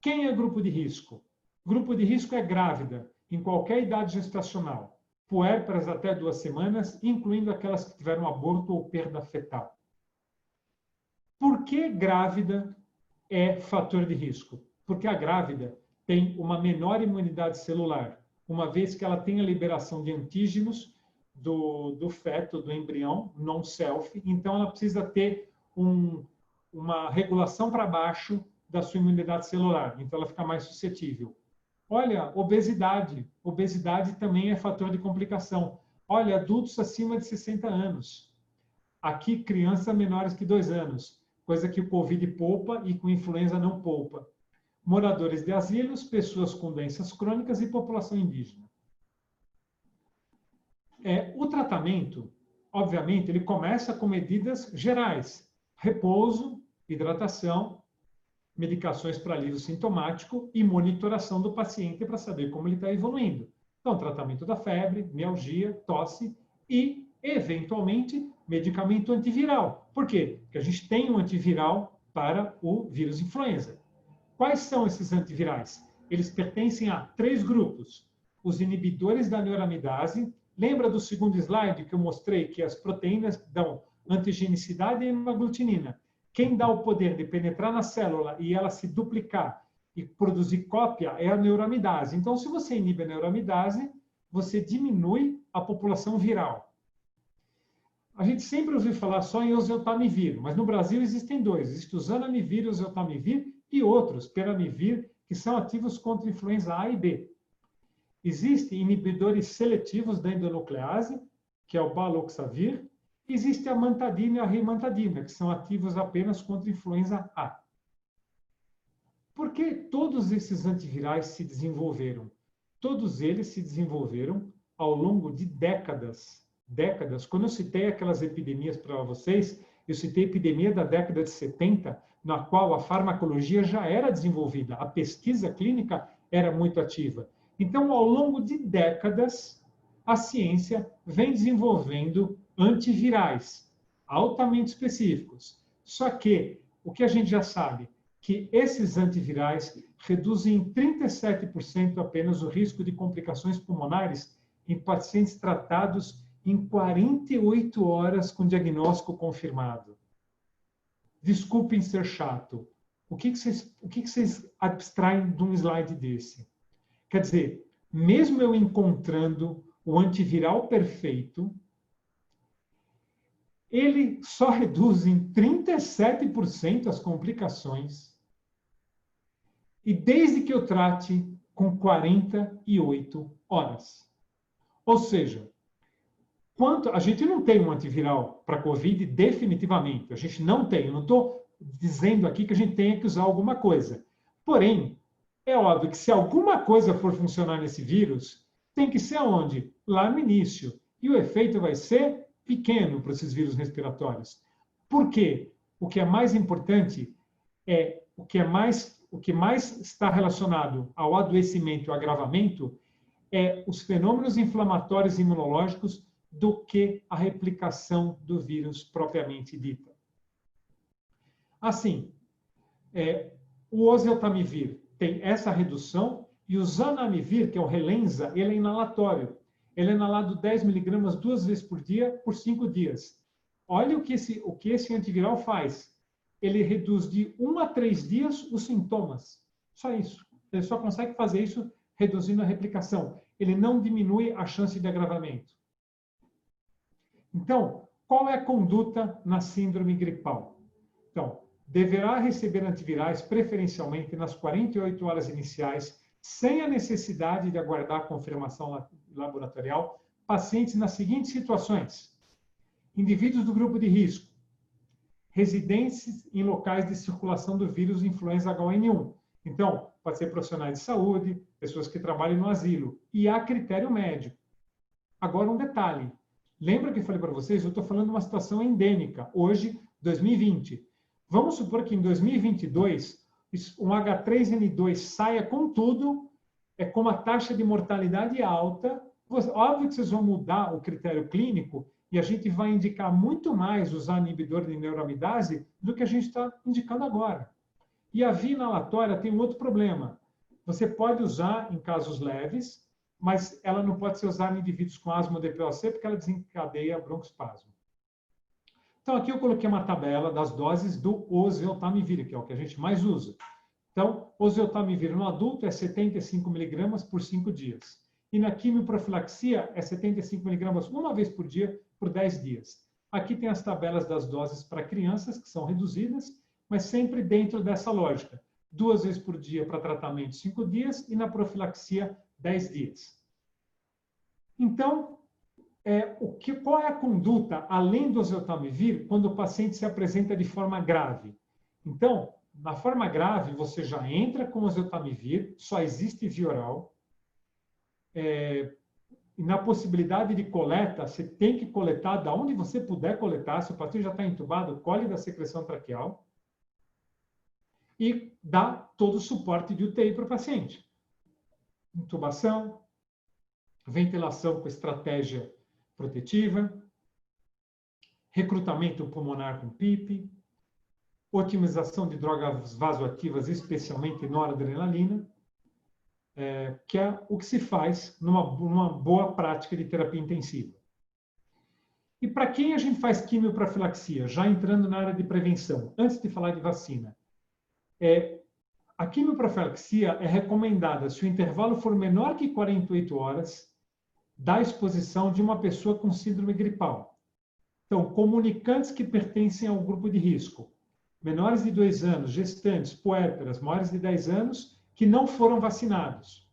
Quem é grupo de risco? Grupo de risco é grávida, em qualquer idade gestacional, puérperas até 2 semanas, incluindo aquelas que tiveram aborto ou perda fetal. Por que grávida é fator de risco? Porque a grávida tem uma menor imunidade celular, uma vez que ela tem a liberação de antígenos do feto, do embrião, non-self, então ela precisa ter uma regulação para baixo da sua imunidade celular, então ela fica mais suscetível. Olha, obesidade. Obesidade também é fator de complicação. Olha, adultos acima de 60 anos. Aqui, crianças menores que 2 anos, coisa que o Covid poupa e com influenza não poupa. Moradores de asilos, pessoas com doenças crônicas e população indígena. O tratamento, obviamente, ele começa com medidas gerais. Repouso, hidratação, medicações para alívio sintomático e monitoração do paciente para saber como ele está evoluindo. Então, tratamento da febre, mialgia, tosse e, eventualmente, medicamento antiviral. Por quê? Porque a gente tem um antiviral para o vírus influenza. Quais são esses antivirais? Eles pertencem a 3 grupos. Os inibidores da neuraminidase. Lembra do segundo slide que eu mostrei que as proteínas dão antigenicidade e hemaglutinina? Quem dá o poder de penetrar na célula e ela se duplicar e produzir cópia é a neuraminidase. Então, se você inibe a neuraminidase, você diminui a população viral. A gente sempre ouviu falar só em oseltamivir, mas no Brasil existem 2. Existe o zanamivir, o oseltamivir e outros, peramivir, que são ativos contra influenza A e B. Existem inibidores seletivos da endonuclease, que é o baloxavir. Existe a mantadina e a rimantadina, que são ativos apenas contra influenza A. Por que todos esses antivirais se desenvolveram? Todos eles se desenvolveram ao longo de décadas. Quando eu citei aquelas epidemias para vocês, eu citei a epidemia da década de 70, na qual a farmacologia já era desenvolvida, a pesquisa clínica era muito ativa. Então, ao longo de décadas, a ciência vem desenvolvendo antivirais altamente específicos. Só que o que a gente já sabe, que esses antivirais reduzem em 37% apenas o risco de complicações pulmonares em pacientes tratados em 48 horas com diagnóstico confirmado. Desculpem ser chato. O que vocês abstraem de um slide desse? Quer dizer, mesmo eu encontrando o antiviral perfeito, ele só reduz em 37% as complicações, e desde que eu trate com 48 horas. Ou seja, a gente não tem um antiviral para Covid definitivamente, a gente não tem, eu não estou dizendo aqui que a gente tenha que usar alguma coisa. Porém, é óbvio que se alguma coisa for funcionar nesse vírus, tem que ser aonde? Lá no início. E o efeito vai ser pequeno para esses vírus respiratórios. Por quê? O que é mais importante é o que mais está relacionado ao adoecimento e ao agravamento é os fenômenos inflamatórios e imunológicos do que a replicação do vírus propriamente dita. Assim, o oseltamivir tem essa redução e o zanamivir, que é o Relenza, ele é inalatório. Ele é inalado 10 miligramas 2 vezes por dia, por 5 dias. Olha o que esse antiviral faz. Ele reduz de 1 a 3 dias os sintomas. Só isso. Ele só consegue fazer isso reduzindo a replicação. Ele não diminui a chance de agravamento. Então, qual é a conduta na síndrome gripal? Então, deverá receber antivirais preferencialmente nas 48 horas iniciais, sem a necessidade de aguardar a confirmação laboratorial, pacientes nas seguintes situações: indivíduos do grupo de risco, residentes em locais de circulação do vírus influenza H1N1. Então, pode ser profissionais de saúde, pessoas que trabalham no asilo, e há critério médico. Agora, um detalhe. Lembra que eu falei para vocês? Eu estou falando de uma situação endêmica, hoje, 2020. Vamos supor que em 2022, um H3N2 saia com tudo, com uma taxa de mortalidade alta. Óbvio que vocês vão mudar o critério clínico e a gente vai indicar muito mais usar inibidor de neuroamidase do que a gente está indicando agora. E a via inalatória tem um outro problema. Você pode usar em casos leves, mas ela não pode ser usada em indivíduos com asma ou DPOC porque ela desencadeia broncoespasmo. Então, aqui eu coloquei uma tabela das doses do oseltamivir, que é o que a gente mais usa. Então, oseltamivir no adulto é 75 mg por 5 dias. E na quimioprofilaxia é 75 mg uma vez por dia por 10 dias. Aqui tem as tabelas das doses para crianças, que são reduzidas, mas sempre dentro dessa lógica. 2 vezes por dia para tratamento, 5 dias, e na profilaxia, 10 dias. Então, qual é a conduta, além do oseltamivir, quando o paciente se apresenta de forma grave? Então, na forma grave, você já entra com oseltamivir, só existe via oral. E na possibilidade de coleta, você tem que coletar da onde você puder coletar. Se o paciente já está entubado, colhe da secreção traqueal. E dá todo o suporte de UTI para o paciente. Intubação, ventilação com estratégia protetiva, recrutamento pulmonar com PIP, otimização de drogas vasoativas, especialmente noradrenalina, que é o que se faz numa boa prática de terapia intensiva. E para quem a gente faz quimioprofilaxia? Já entrando na área de prevenção, antes de falar de vacina. A quimioprofilaxia é recomendada se o intervalo for menor que 48 horas da exposição de uma pessoa com síndrome gripal. Então, comunicantes que pertencem ao grupo de risco, menores de 2 anos, gestantes, puérperas, maiores de 10 anos, que não foram vacinados,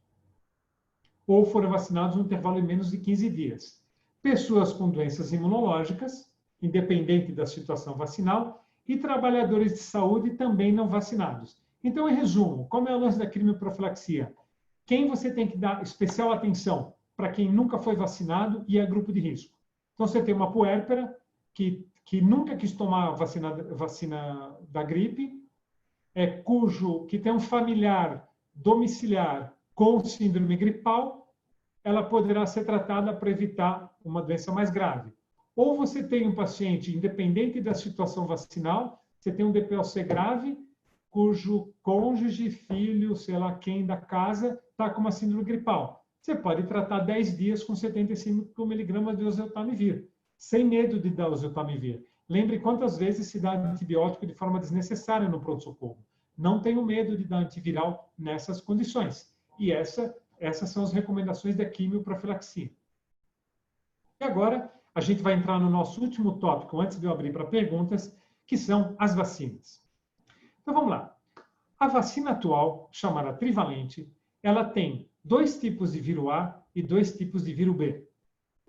ou foram vacinados no intervalo de menos de 15 dias. Pessoas com doenças imunológicas, independente da situação vacinal, e trabalhadores de saúde também não vacinados. Então, em resumo, como é o lance da quimioprofilaxia? Quem você tem que dar especial atenção? Para quem nunca foi vacinado e é grupo de risco. Então, você tem uma puérpera que nunca quis tomar vacina da gripe, que tem um familiar domiciliar com síndrome gripal, ela poderá ser tratada para evitar uma doença mais grave. Ou você tem um paciente, independente da situação vacinal, você tem um DPOC grave, cujo cônjuge, filho, sei lá quem da casa, está com uma síndrome gripal. Você pode tratar 10 dias com 75 mg de oseltamivir, sem medo de dar oseltamivir. Lembre quantas vezes se dá antibiótico de forma desnecessária no pronto-socorro. Não tenho medo de dar antiviral nessas condições. E essas são as recomendações da quimioprofilaxia. E agora, a gente vai entrar no nosso último tópico, antes de eu abrir para perguntas, que são as vacinas. Então, vamos lá. A vacina atual, chamada trivalente, ela tem 2 tipos de vírus A e 2 tipos de vírus B.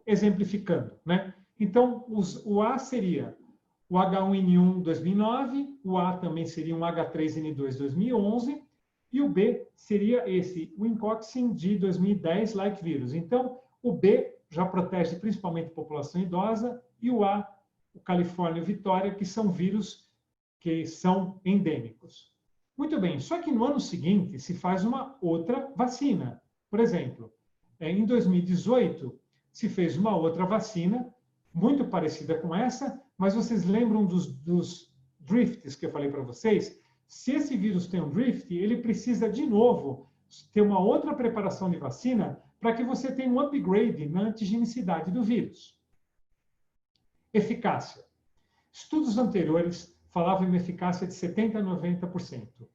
Exemplificando, né? Então, o A seria o H1N1 2009, o A também seria um H3N2 2011, e o B seria o Wincoxin de 2010, like vírus. Então, o B já protege principalmente a população idosa, e o A, o Califórnia e o Vitória, que são vírus que são endêmicos. Muito bem, só que no ano seguinte se faz uma outra vacina. Por exemplo, em 2018, se fez uma outra vacina, muito parecida com essa, mas vocês lembram dos drifts que eu falei para vocês? Se esse vírus tem um drift, ele precisa, de novo, ter uma outra preparação de vacina para que você tenha um upgrade na antigenicidade do vírus. Eficácia. Estudos anteriores falavam em eficácia de 70% a 90%.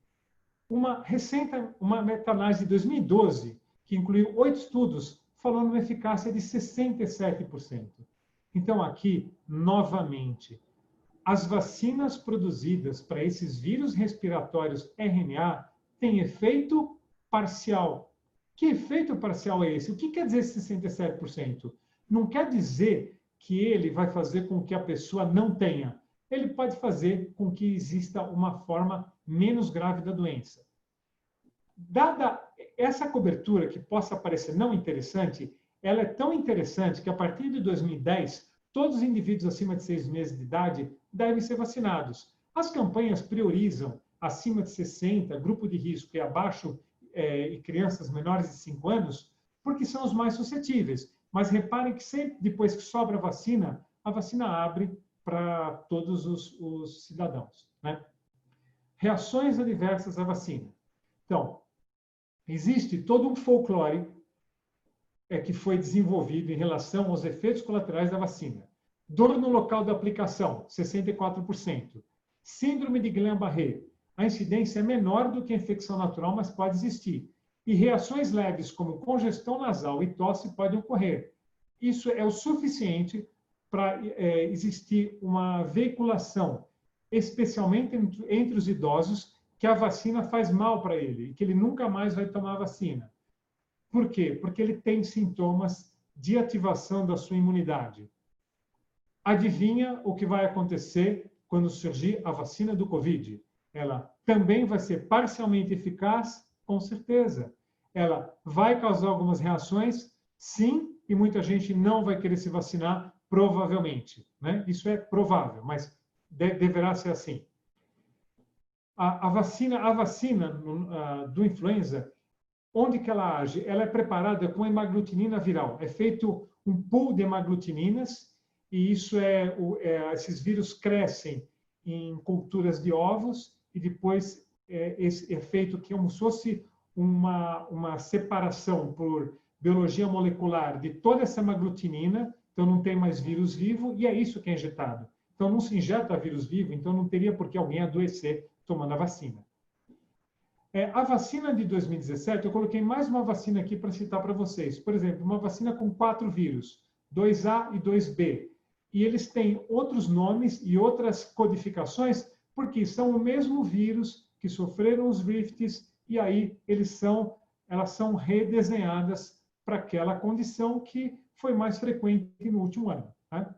Uma meta-análise de 2012, que incluiu 8 estudos, falando em eficácia de 67%. Então, aqui, novamente, as vacinas produzidas para esses vírus respiratórios RNA têm efeito parcial. Que efeito parcial é esse? O que quer dizer 67%? Não quer dizer que ele vai fazer com que a pessoa não tenha. Ele pode fazer com que exista uma forma menos grave da doença. Dada essa cobertura, que possa parecer não interessante, ela é tão interessante que, a partir de 2010, todos os indivíduos acima de 6 meses de idade devem ser vacinados. As campanhas priorizam acima de 60, grupo de risco e abaixo, e crianças menores de 5 anos, porque são os mais suscetíveis. Mas reparem que sempre depois que sobra a vacina abre para todos os cidadãos, né? Reações adversas à vacina. Então, existe todo um folclore que foi desenvolvido em relação aos efeitos colaterais da vacina. Dor no local da aplicação, 64%. Síndrome de Guillain-Barré. A incidência é menor do que a infecção natural, mas pode existir. E reações leves, como congestão nasal e tosse, podem ocorrer. Isso é o suficiente para existir uma veiculação, especialmente entre os idosos, que a vacina faz mal para ele e que ele nunca mais vai tomar a vacina. Por quê? Porque ele tem sintomas de ativação da sua imunidade. Adivinha o que vai acontecer quando surgir a vacina do Covid? Ela também vai ser parcialmente eficaz? Com certeza. Ela vai causar algumas reações? Sim, e muita gente não vai querer se vacinar, provavelmente, né? Isso é provável, mas deverá ser assim. A vacina do influenza, onde que ela age? Ela é preparada com hemaglutinina viral. É feito um pool de hemaglutininas, e isso esses vírus crescem em culturas de ovos, e depois é feito como se fosse uma separação por biologia molecular de toda essa hemaglutinina, então não tem mais vírus vivo, e é isso que é injetado. Então não se injeta vírus vivo, então não teria por que alguém adoecer tomando a vacina. A vacina de 2017, eu coloquei mais uma vacina aqui para citar para vocês. Por exemplo, uma vacina com 4 vírus, 2A e 2B. E eles têm outros nomes e outras codificações, porque são o mesmo vírus que sofreram os rifts, e aí elas são redesenhadas para aquela condição que foi mais frequente no último ano, né?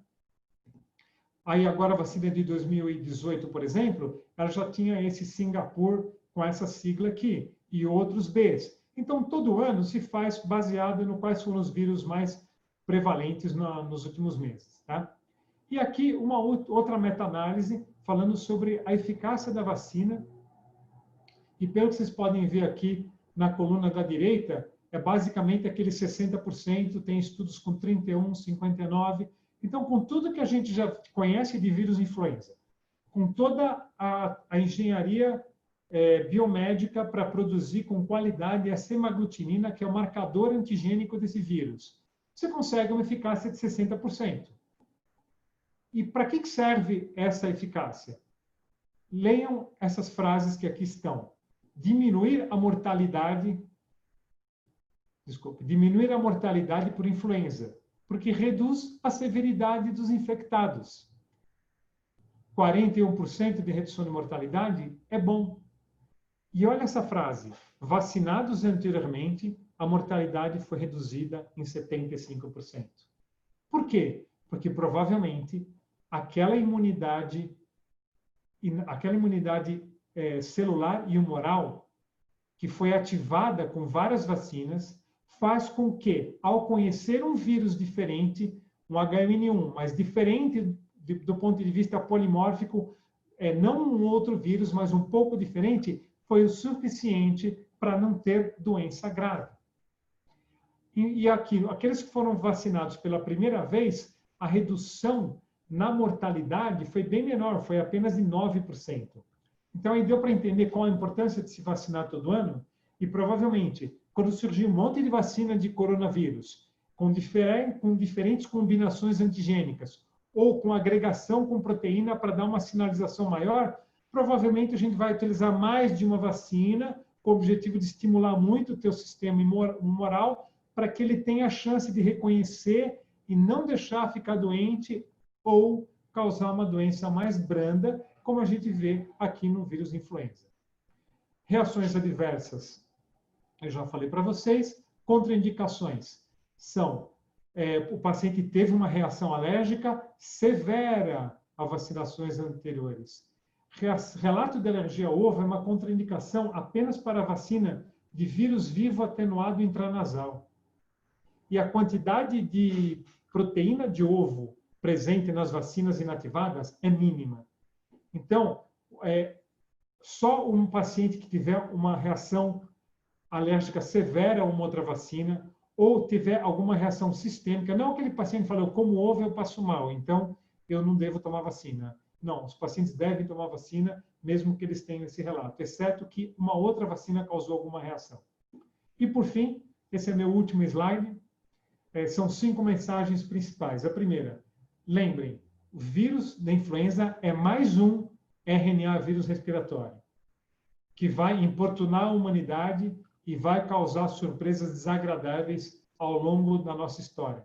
Aí agora a vacina de 2018, por exemplo, ela já tinha esse Singapur com essa sigla aqui, e outros Bs. Então, todo ano se faz baseado no quais foram os vírus mais prevalentes nos últimos meses, tá? E aqui uma outra meta-análise falando sobre a eficácia da vacina. E pelo que vocês podem ver aqui na coluna da direita, é basicamente aqueles 60%, tem estudos com 31%, 59%. Então, com tudo que a gente já conhece de vírus influenza, com toda a engenharia biomédica para produzir com qualidade essa hemaglutinina, que é o marcador antigênico desse vírus, você consegue uma eficácia de 60%. E para que serve essa eficácia? Leiam essas frases que aqui estão. Diminuir a mortalidade por influenza, porque reduz a severidade dos infectados. 41% de redução de mortalidade é bom. E olha essa frase, vacinados anteriormente, a mortalidade foi reduzida em 75%. Por quê? Porque provavelmente aquela imunidade celular e humoral que foi ativada com várias vacinas faz com que, ao conhecer um vírus diferente, um H1N1, mas diferente do ponto de vista polimórfico, não um outro vírus, mas um pouco diferente, foi o suficiente para não ter doença grave. E aqui, aqueles que foram vacinados pela primeira vez, a redução na mortalidade foi bem menor, foi apenas de 9%. Então, aí deu para entender qual a importância de se vacinar todo ano, e provavelmente, quando surgir um monte de vacina de coronavírus, com diferentes combinações antigênicas, ou com agregação com proteína para dar uma sinalização maior, provavelmente a gente vai utilizar mais de uma vacina, com o objetivo de estimular muito o teu sistema humoral, para que ele tenha a chance de reconhecer e não deixar ficar doente ou causar uma doença mais branda, como a gente vê aqui no vírus influenza. Reações adversas, eu já falei para vocês. Contraindicações são o paciente teve uma reação alérgica severa a vacinações anteriores. Relato de alergia ao ovo é uma contraindicação apenas para a vacina de vírus vivo atenuado intranasal. E a quantidade de proteína de ovo presente nas vacinas inativadas é mínima. Então, só um paciente que tiver uma reação alérgica severa a uma outra vacina ou tiver alguma reação sistêmica, não aquele paciente que fala, eu como ovo, eu passo mal, então eu não devo tomar vacina. Não, os pacientes devem tomar vacina, mesmo que eles tenham esse relato, exceto que uma outra vacina causou alguma reação. E, por fim, esse é meu último slide, são 5 mensagens principais. A primeira, lembrem, o vírus da influenza é mais um RNA vírus respiratório, que vai importunar a humanidade e vai causar surpresas desagradáveis ao longo da nossa história.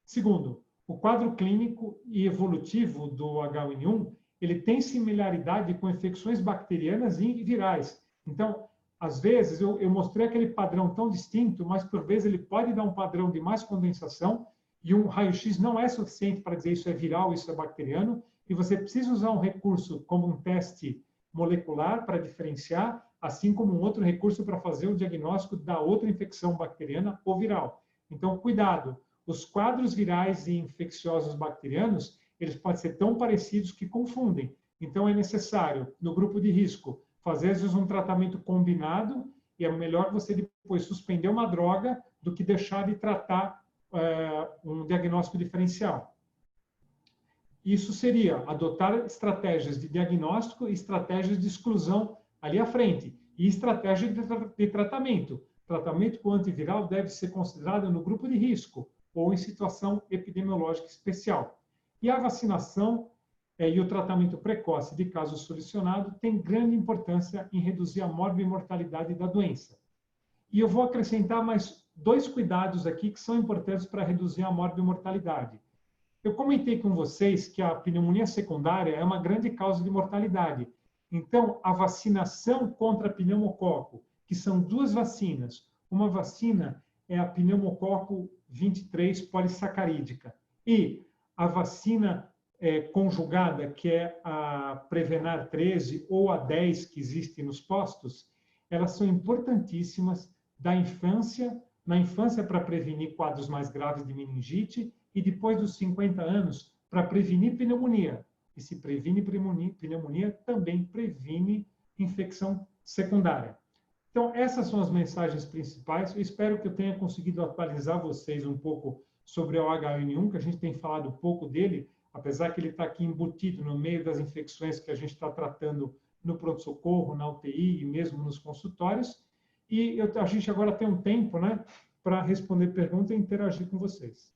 Segundo, o quadro clínico e evolutivo do H1N1, ele tem similaridade com infecções bacterianas e virais. Então, às vezes, eu mostrei aquele padrão tão distinto, mas, por vezes, ele pode dar um padrão de mais condensação e um raio-x não é suficiente para dizer isso é viral, isso é bacteriano, e você precisa usar um recurso como um teste molecular para diferenciar, assim como um outro recurso para fazer o diagnóstico da outra infecção bacteriana ou viral. Então, cuidado, os quadros virais e infecciosos bacterianos, eles podem ser tão parecidos que confundem. Então, é necessário, no grupo de risco, fazer, às vezes, um tratamento combinado, e é melhor você depois suspender uma droga do que deixar de tratar um diagnóstico diferencial. Isso seria adotar estratégias de diagnóstico e estratégias de exclusão ali à frente. E estratégia de tratamento. Tratamento com antiviral deve ser considerado no grupo de risco ou em situação epidemiológica especial. E a vacinação e o tratamento precoce de caso solucionado tem grande importância em reduzir a morbimortalidade da doença. E eu vou acrescentar mais 2 cuidados aqui que são importantes para reduzir a morbimortalidade. Eu comentei com vocês que a pneumonia secundária é uma grande causa de mortalidade. Então, a vacinação contra pneumococo, que são 2 vacinas, uma vacina é a pneumococo 23 polissacarídica e a vacina conjugada, que é a Prevenar 13 ou a 10 que existe nos postos, elas são importantíssimas na infância para prevenir quadros mais graves de meningite e depois dos 50 anos para prevenir pneumonia. E se previne pneumonia, também previne infecção secundária. Então, essas são as mensagens principais. Eu espero que eu tenha conseguido atualizar vocês um pouco sobre o H1N1, que a gente tem falado pouco dele, apesar que ele está aqui embutido no meio das infecções que a gente está tratando no pronto-socorro, na UTI e mesmo nos consultórios. E a gente agora tem um tempo, né, para responder perguntas e interagir com vocês.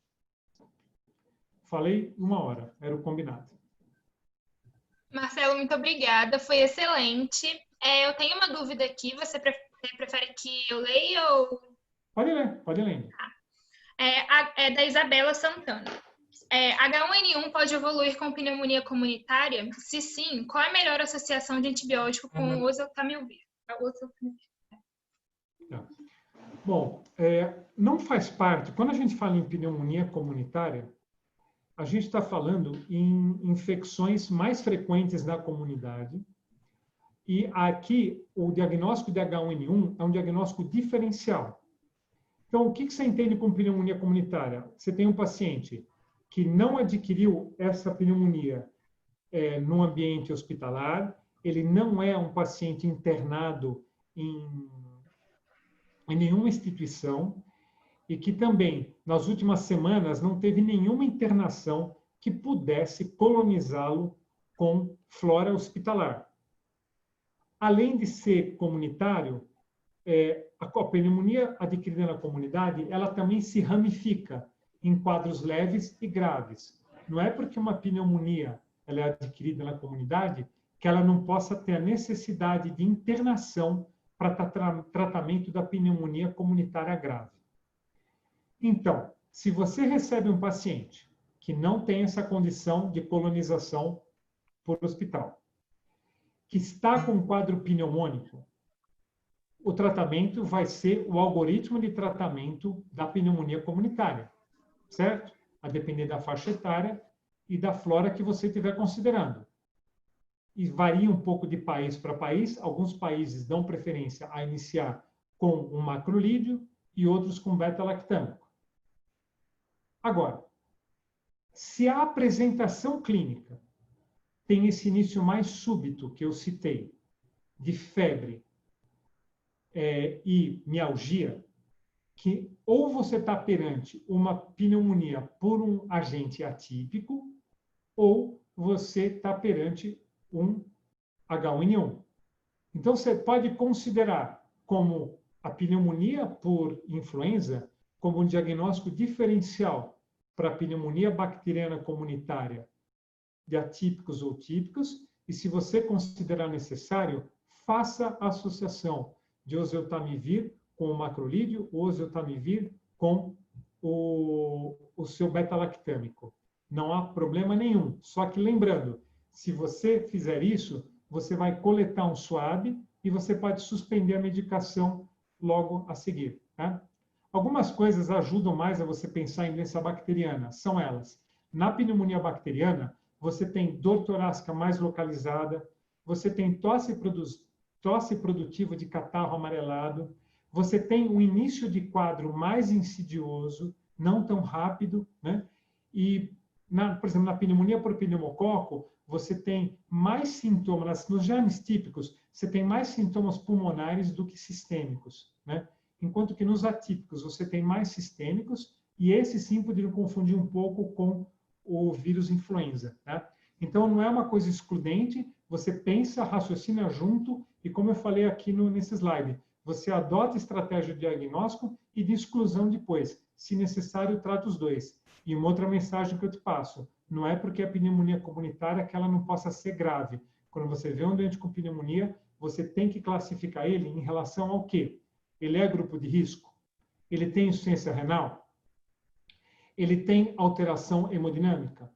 Falei 1 hora, era o combinado. Marcelo, muito obrigada, foi excelente. Eu tenho uma dúvida aqui, você prefere que eu leia ou... Pode ler. É da Isabela Santana. H1N1 pode evoluir com pneumonia comunitária? Se sim, qual é a melhor associação de antibiótico com o oseltamivir? Bom, não faz parte, quando a gente fala em pneumonia comunitária, a gente está falando em infecções mais frequentes na comunidade. E aqui, o diagnóstico de H1N1 é um diagnóstico diferencial. Então, o que você entende com pneumonia comunitária? Você tem um paciente que não adquiriu essa pneumonia no ambiente hospitalar, ele não é um paciente internado em nenhuma instituição, e que também, nas últimas semanas, não teve nenhuma internação que pudesse colonizá-lo com flora hospitalar. Além de ser comunitário, a pneumonia adquirida na comunidade, ela também se ramifica em quadros leves e graves. Não é porque uma pneumonia ela é adquirida na comunidade que ela não possa ter a necessidade de internação para tratamento da pneumonia comunitária grave. Então, Se você recebe um paciente que não tem essa condição de colonização por hospital, que está com um quadro pneumônico, o tratamento vai ser o algoritmo de tratamento da pneumonia comunitária, certo? A depender da faixa etária e da flora que você estiver considerando. E varia um pouco de país para país. Alguns países dão preferência a iniciar com um macrolídeo e outros com beta-lactâmico. Agora, se a apresentação clínica tem esse início mais súbito que eu citei, de febre e mialgia, que ou você está perante uma pneumonia por um agente atípico, ou você está perante um H1N1. Então, você pode considerar como a pneumonia por influenza como um diagnóstico diferencial para a pneumonia bacteriana comunitária de atípicos ou típicos, e se você considerar necessário, faça a associação de oseltamivir com o macrolídeo, ou oseltamivir com o seu beta-lactâmico. Não há problema nenhum. Só que lembrando, se você fizer isso, você vai coletar um swab e você pode suspender a medicação logo a seguir. Tá? Algumas coisas ajudam mais a você pensar em doença bacteriana. São elas. Na pneumonia bacteriana, você tem dor torácica mais localizada, você tem tosse produtiva de catarro amarelado, você tem um início de quadro mais insidioso, não tão rápido, né? E, por exemplo, na pneumonia por pneumococo, você tem mais sintomas, nos germes típicos, você tem mais sintomas pulmonares do que sistêmicos, né? Enquanto que nos atípicos você tem mais sistêmicos, e esse sim poderiam confundir um pouco com o vírus influenza, tá? Então, não é uma coisa excludente, você pensa, raciocina junto, e como eu falei aqui nesse slide, você adota estratégia de diagnóstico e de exclusão depois. Se necessário, trata os dois. E uma outra mensagem que eu te passo, não é porque é pneumonia comunitária que ela não possa ser grave. Quando você vê um doente com pneumonia, você tem que classificar ele em relação ao quê? Ele é grupo de risco? Ele tem insuficiência renal? Ele tem alteração hemodinâmica?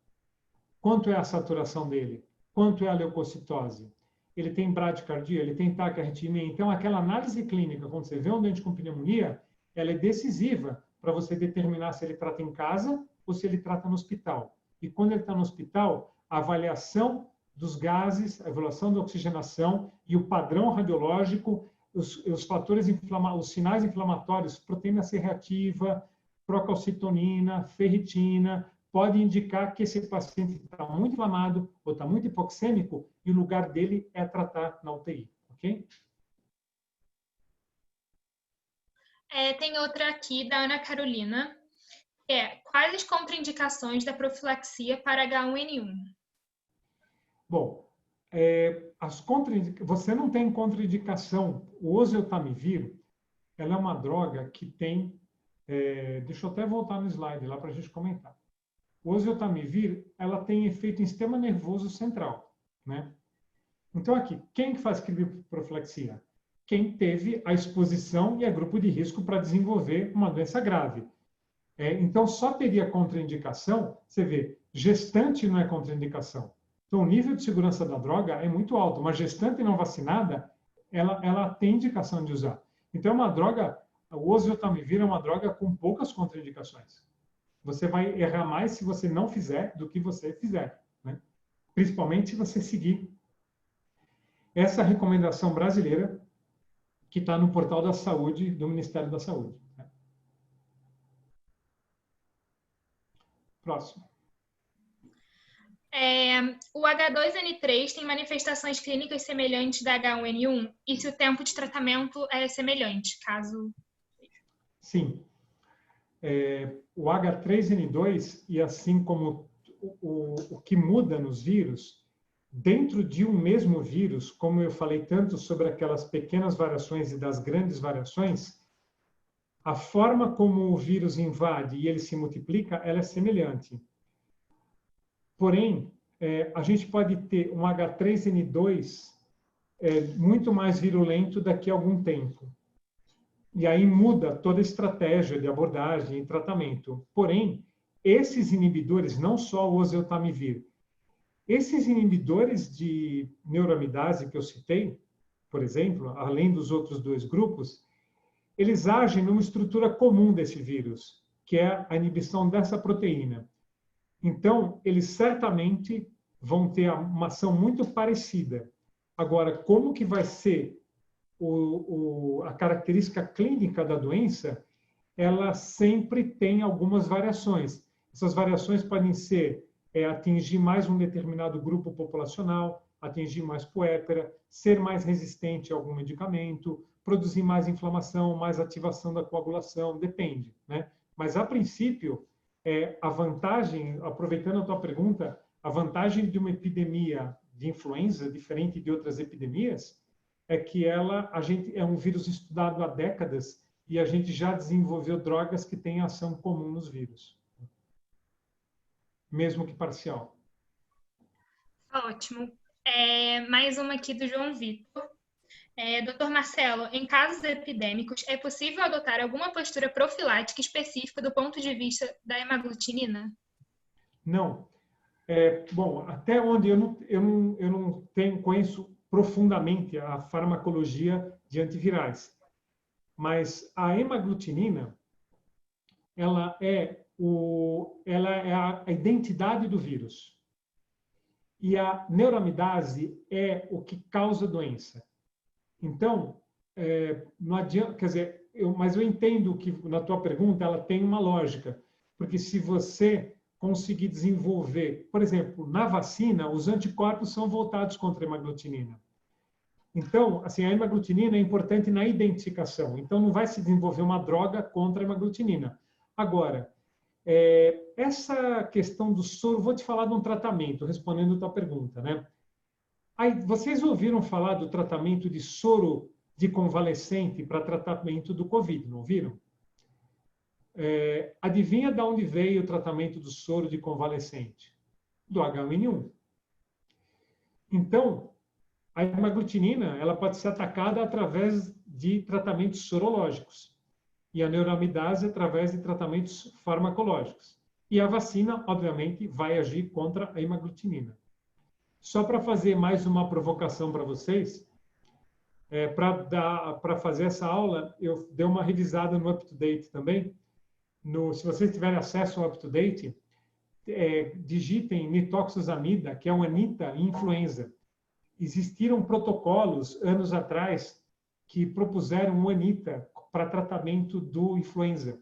Quanto é a saturação dele? Quanto é a leucocitose? Ele tem bradicardia? Ele tem taquiarritmia? Então, aquela análise clínica, quando você vê um doente com pneumonia, ela é decisiva para você determinar se ele trata em casa ou se ele trata no hospital. E quando ele está no hospital, a avaliação dos gases, a avaliação da oxigenação e o padrão radiológico, os fatores os sinais inflamatórios, proteína C reativa, procalcitonina, ferritina, pode indicar que esse paciente está muito inflamado ou está muito hipoxêmico e o lugar dele é tratar na UTI, ok? Tem outra aqui da Ana Carolina, que é: quais as contraindicações da profilaxia para H1N1? Bom, você não tem contraindicação. O oseltamivir, ela é uma droga que tem... deixa eu até voltar no slide lá para a gente comentar. O oseltamivir, ela tem efeito em sistema nervoso central, né? Então, aqui, quem que faz profilaxia? Quem teve a exposição e é grupo de risco para desenvolver uma doença grave. Então, só teria contraindicação, você vê, gestante não é contraindicação. Então, o nível de segurança da droga é muito alto. Uma gestante não vacinada, ela tem indicação de usar. Então, é uma droga, o oseltamivir é uma droga com poucas contraindicações. Você vai errar mais se você não fizer do que você fizer, né? Principalmente se você seguir essa recomendação brasileira que está no portal da saúde do Ministério da Saúde. Né? Próximo. O H2N3 tem manifestações clínicas semelhantes da H1N1 e se o tempo de tratamento é semelhante, caso... Sim. O H3N2, e assim como o que muda nos vírus, dentro de um mesmo vírus, como eu falei tanto sobre aquelas pequenas variações e das grandes variações, a forma como o vírus invade e ele se multiplica, ela é semelhante. Porém, a gente pode ter um H3N2 muito mais virulento daqui a algum tempo. E aí muda toda a estratégia de abordagem e tratamento. Porém, esses inibidores, não só o oseltamivir, esses inibidores de neuroamidase que eu citei, por exemplo, além dos outros dois grupos, eles agem numa estrutura comum desse vírus, que é a inibição dessa proteína. Então, eles certamente vão ter uma ação muito parecida. Agora, como que vai ser a característica clínica da doença, ela sempre tem algumas variações. Essas variações podem ser atingir mais um determinado grupo populacional, atingir mais puérpera, ser mais resistente a algum medicamento, produzir mais inflamação, mais ativação da coagulação, depende, né? Mas, a princípio, a vantagem, aproveitando a tua pergunta, a vantagem de uma epidemia de influenza, diferente de outras epidemias, é que a gente é um vírus estudado há décadas e a gente já desenvolveu drogas que têm ação comum nos vírus, mesmo que parcial. Ótimo. Mais uma aqui do João Vitor. Doutor Marcelo, em casos epidêmicos, é possível adotar alguma postura profilática específica do ponto de vista da hemaglutinina? Não. Bom, até onde eu não conheço profundamente a farmacologia de antivirais, mas a hemaglutinina, ela é a identidade do vírus. E a neuroamidase é o que causa a doença. Então, não adianta, quer dizer, mas eu entendo que na tua pergunta ela tem uma lógica, porque se você conseguir desenvolver, por exemplo, na vacina, os anticorpos são voltados contra a hemaglutinina. Então, assim, a hemaglutinina é importante na identificação. Então, não vai se desenvolver uma droga contra a hemaglutinina. Agora, essa questão do soro, vou te falar de um tratamento, respondendo a tua pergunta, né? Aí, vocês ouviram falar do tratamento de soro de convalescente para tratamento do Covid, não ouviram? Adivinha de onde veio o tratamento do soro de convalescente? Do H1N1. Então, a hemaglutinina ela pode ser atacada através de tratamentos sorológicos e a neuroamidase através de tratamentos farmacológicos. E a vacina, obviamente, vai agir contra a hemaglutinina. Só para fazer mais uma provocação para vocês, para fazer essa aula, eu dei uma revisada no UpToDate também. Se vocês tiverem acesso ao UpToDate, digitem nitoxazamida, que é uma anita em influenza. Existiram protocolos, anos atrás, que propuseram uma anita para tratamento do influenza.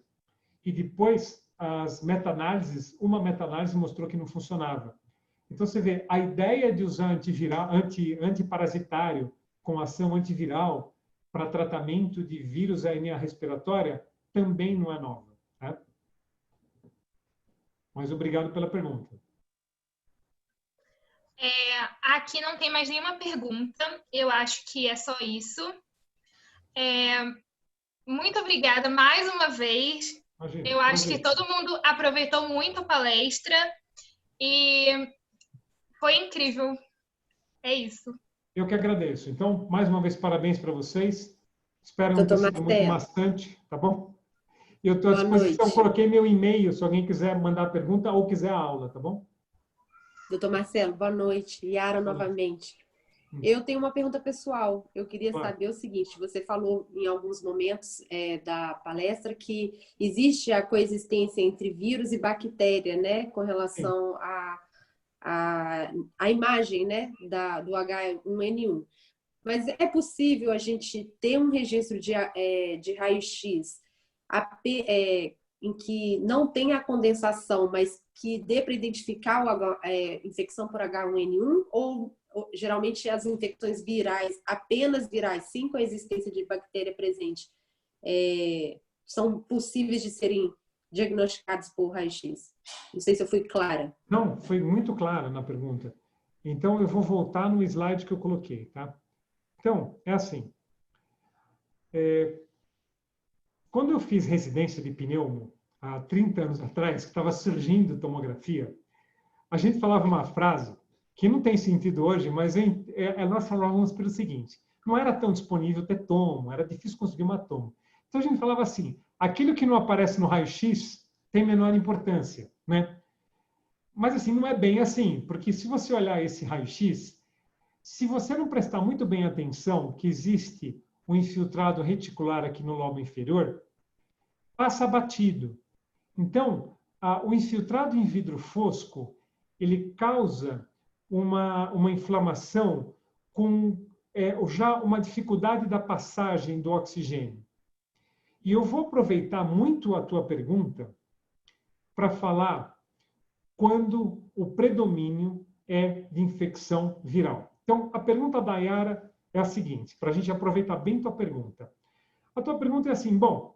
E depois, uma meta-análise mostrou que não funcionava. Então, você vê, a ideia de usar antiparasitário com ação antiviral para tratamento de vírus da hernia respiratória também não é nova. Tá? Mas obrigado pela pergunta. Aqui não tem mais nenhuma pergunta. Eu acho que é só isso. Muito obrigada mais uma vez. Imagina, eu acho que todo mundo aproveitou muito a palestra e foi incrível. É isso. Eu que agradeço. Então, mais uma vez, parabéns para vocês. Espero não ter sido muito maçante, tá bom? Eu estou à disposição, coloquei meu e-mail, se alguém quiser mandar pergunta ou quiser a aula, tá bom? Doutor Marcelo, boa noite. Yara novamente. Eu tenho uma pergunta pessoal. Eu queria saber o seguinte, você falou em alguns momentos da palestra que existe a coexistência entre vírus e bactéria, né? Com relação à imagem, né? Do H1N1. Mas é possível a gente ter um registro de raio-x em que não tenha a condensação, mas que dê para identificar a infecção por H1N1? Ou geralmente as infecções virais, apenas virais, sim, com a existência de bactéria presente, são possíveis de serem diagnosticados por raio-x? Não sei se eu fui clara. Não, foi muito clara na pergunta. Então, eu vou voltar no slide que eu coloquei, tá? Então, é assim. Quando eu fiz residência de pneumo, há 30 anos atrás, que estava surgindo tomografia, a gente falava uma frase que não tem sentido hoje, mas nós falávamos pelo seguinte: não era tão disponível ter tomo, era difícil conseguir uma tomo. Então a gente falava assim, aquilo que não aparece no raio-x tem menor importância, né? Mas assim, não é bem assim, porque se você olhar esse raio-x, se você não prestar muito bem atenção que existe um infiltrado reticular aqui no lobo inferior, passa batido. Então, o infiltrado em vidro fosco, ele causa uma inflamação com já uma dificuldade da passagem do oxigênio. E eu vou aproveitar muito a tua pergunta para falar quando o predomínio é de infecção viral. Então, a pergunta da Yara é a seguinte, para a gente aproveitar bem tua pergunta. A tua pergunta é assim, bom,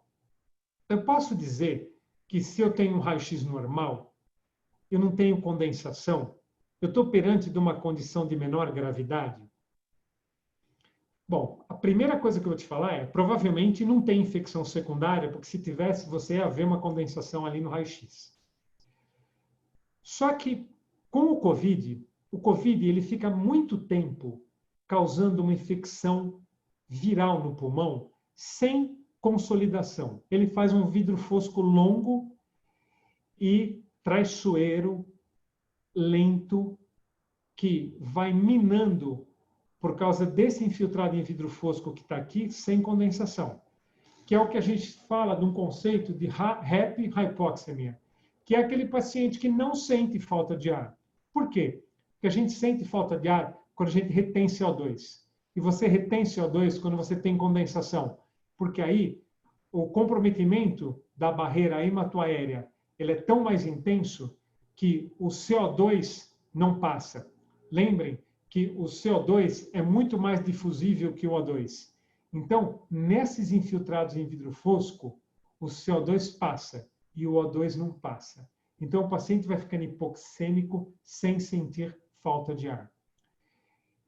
eu posso dizer que se eu tenho um raio-x normal, eu não tenho condensação, eu estou perante de uma condição de menor gravidade? Bom, a primeira coisa que eu vou te falar é, provavelmente não tem infecção secundária, porque se tivesse, você ia ver uma condensação ali no raio-x. Só que com o COVID ele fica muito tempo causando uma infecção viral no pulmão sem consolidação. Ele faz um vidro fosco longo e traiçoeiro, lento, que vai minando por causa desse infiltrado em vidro fosco que está aqui, sem condensação. Que é o que a gente fala de um conceito de happy hypoxemia, que é aquele paciente que não sente falta de ar. Por quê? Porque a gente sente falta de ar quando a gente retém CO2. E você retém CO2 quando você tem condensação. Porque aí o comprometimento da barreira hematoaérea ele é tão mais intenso que o CO2 não passa. Lembrem que o CO2 é muito mais difusível que o O2. Então, nesses infiltrados em vidro fosco, o CO2 passa e o O2 não passa. Então, o paciente vai ficando hipoxêmico sem sentir falta de ar.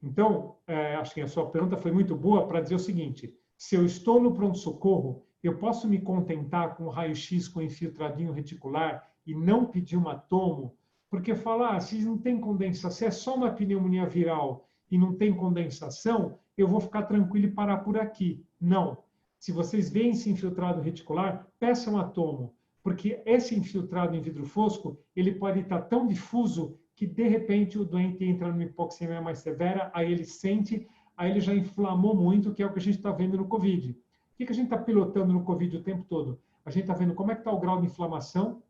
Então, acho que a sua pergunta foi muito boa para dizer o seguinte, se eu estou no pronto-socorro, eu posso me contentar com o raio-x com infiltradinho reticular e não pedir uma tomo? Porque falar, se não tem condensação, se é só uma pneumonia viral e não tem condensação, eu vou ficar tranquilo e parar por aqui. Não. Se vocês veem esse infiltrado reticular, peçam a tomo, porque esse infiltrado em vidro fosco, ele pode estar tão difuso que, de repente, o doente entra numa hipoxemia mais severa, aí ele sente, aí ele já inflamou muito, que é o que a gente está vendo no COVID. O que a gente está pilotando no COVID o tempo todo? A gente está vendo como é que está o grau de inflamação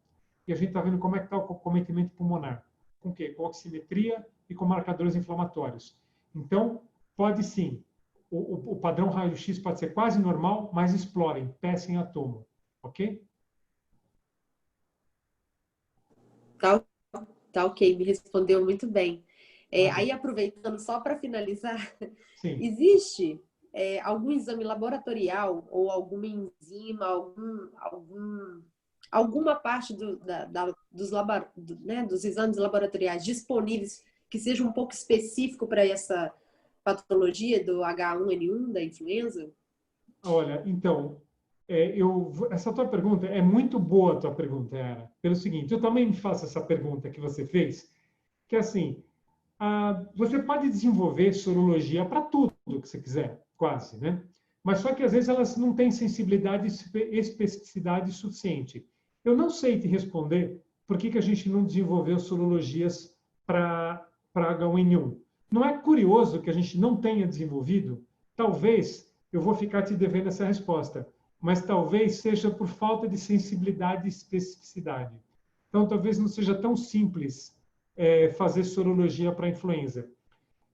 e a gente está vendo como é que está o cometimento pulmonar. Com o quê? Com oximetria e com marcadores inflamatórios. Então, pode sim. O padrão raio-x pode ser quase normal, mas explorem, peçam a tomo. Ok? Tá ok, me respondeu muito bem. Aí, aproveitando só para finalizar, Sim. existe algum exame laboratorial ou alguma enzima, alguma parte dos exames laboratoriais disponíveis que seja um pouco específico para essa patologia do H1N1, da influenza? Olha, então, essa tua pergunta é muito boa, a tua pergunta, Era. Pelo seguinte, eu também me faço essa pergunta que você fez, que é assim, você pode desenvolver sorologia para tudo que você quiser, quase, né? Mas só que às vezes elas não têm sensibilidade e especificidade suficiente. Eu não sei te responder por que a gente não desenvolveu sorologias para H1N1. Não é curioso que a gente não tenha desenvolvido? Talvez, eu vou ficar te devendo essa resposta, mas talvez seja por falta de sensibilidade e especificidade. Então, talvez não seja tão simples fazer sorologia para influenza.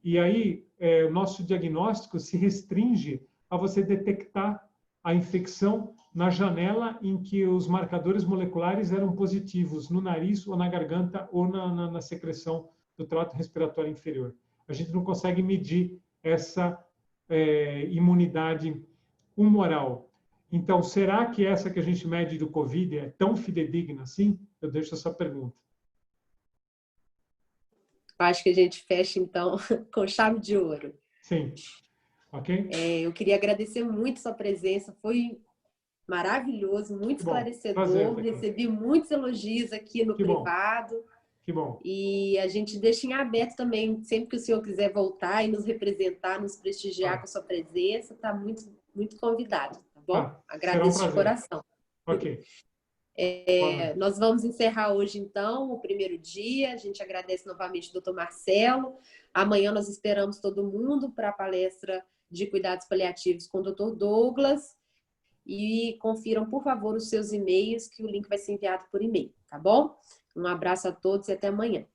E aí, o nosso diagnóstico se restringe a você detectar a infecção na janela em que os marcadores moleculares eram positivos, no nariz ou na garganta ou na secreção do trato respiratório inferior. A gente não consegue medir essa imunidade humoral. Então, será que essa que a gente mede do COVID é tão fidedigna assim? Eu deixo essa pergunta. Acho que a gente fecha, então, com chave de ouro. Sim. Ok? Eu queria agradecer muito sua presença. Foi maravilhoso, muito esclarecedor. Prazer, recebi muitos elogios aqui no privado. Que bom. E a gente deixa em aberto também, sempre que o senhor quiser voltar e nos representar, nos prestigiar com a sua presença, está muito, muito convidado, tá bom? bom? Será um Agradeço de prazer. coração. Ok. Nós vamos encerrar hoje, então, o primeiro dia. A gente agradece novamente o doutor Marcelo. Amanhã nós esperamos todo mundo para a palestra de cuidados paliativos com o doutor Douglas. E confiram, por favor, os seus e-mails, que o link vai ser enviado por e-mail, tá bom? Um abraço a todos e até amanhã.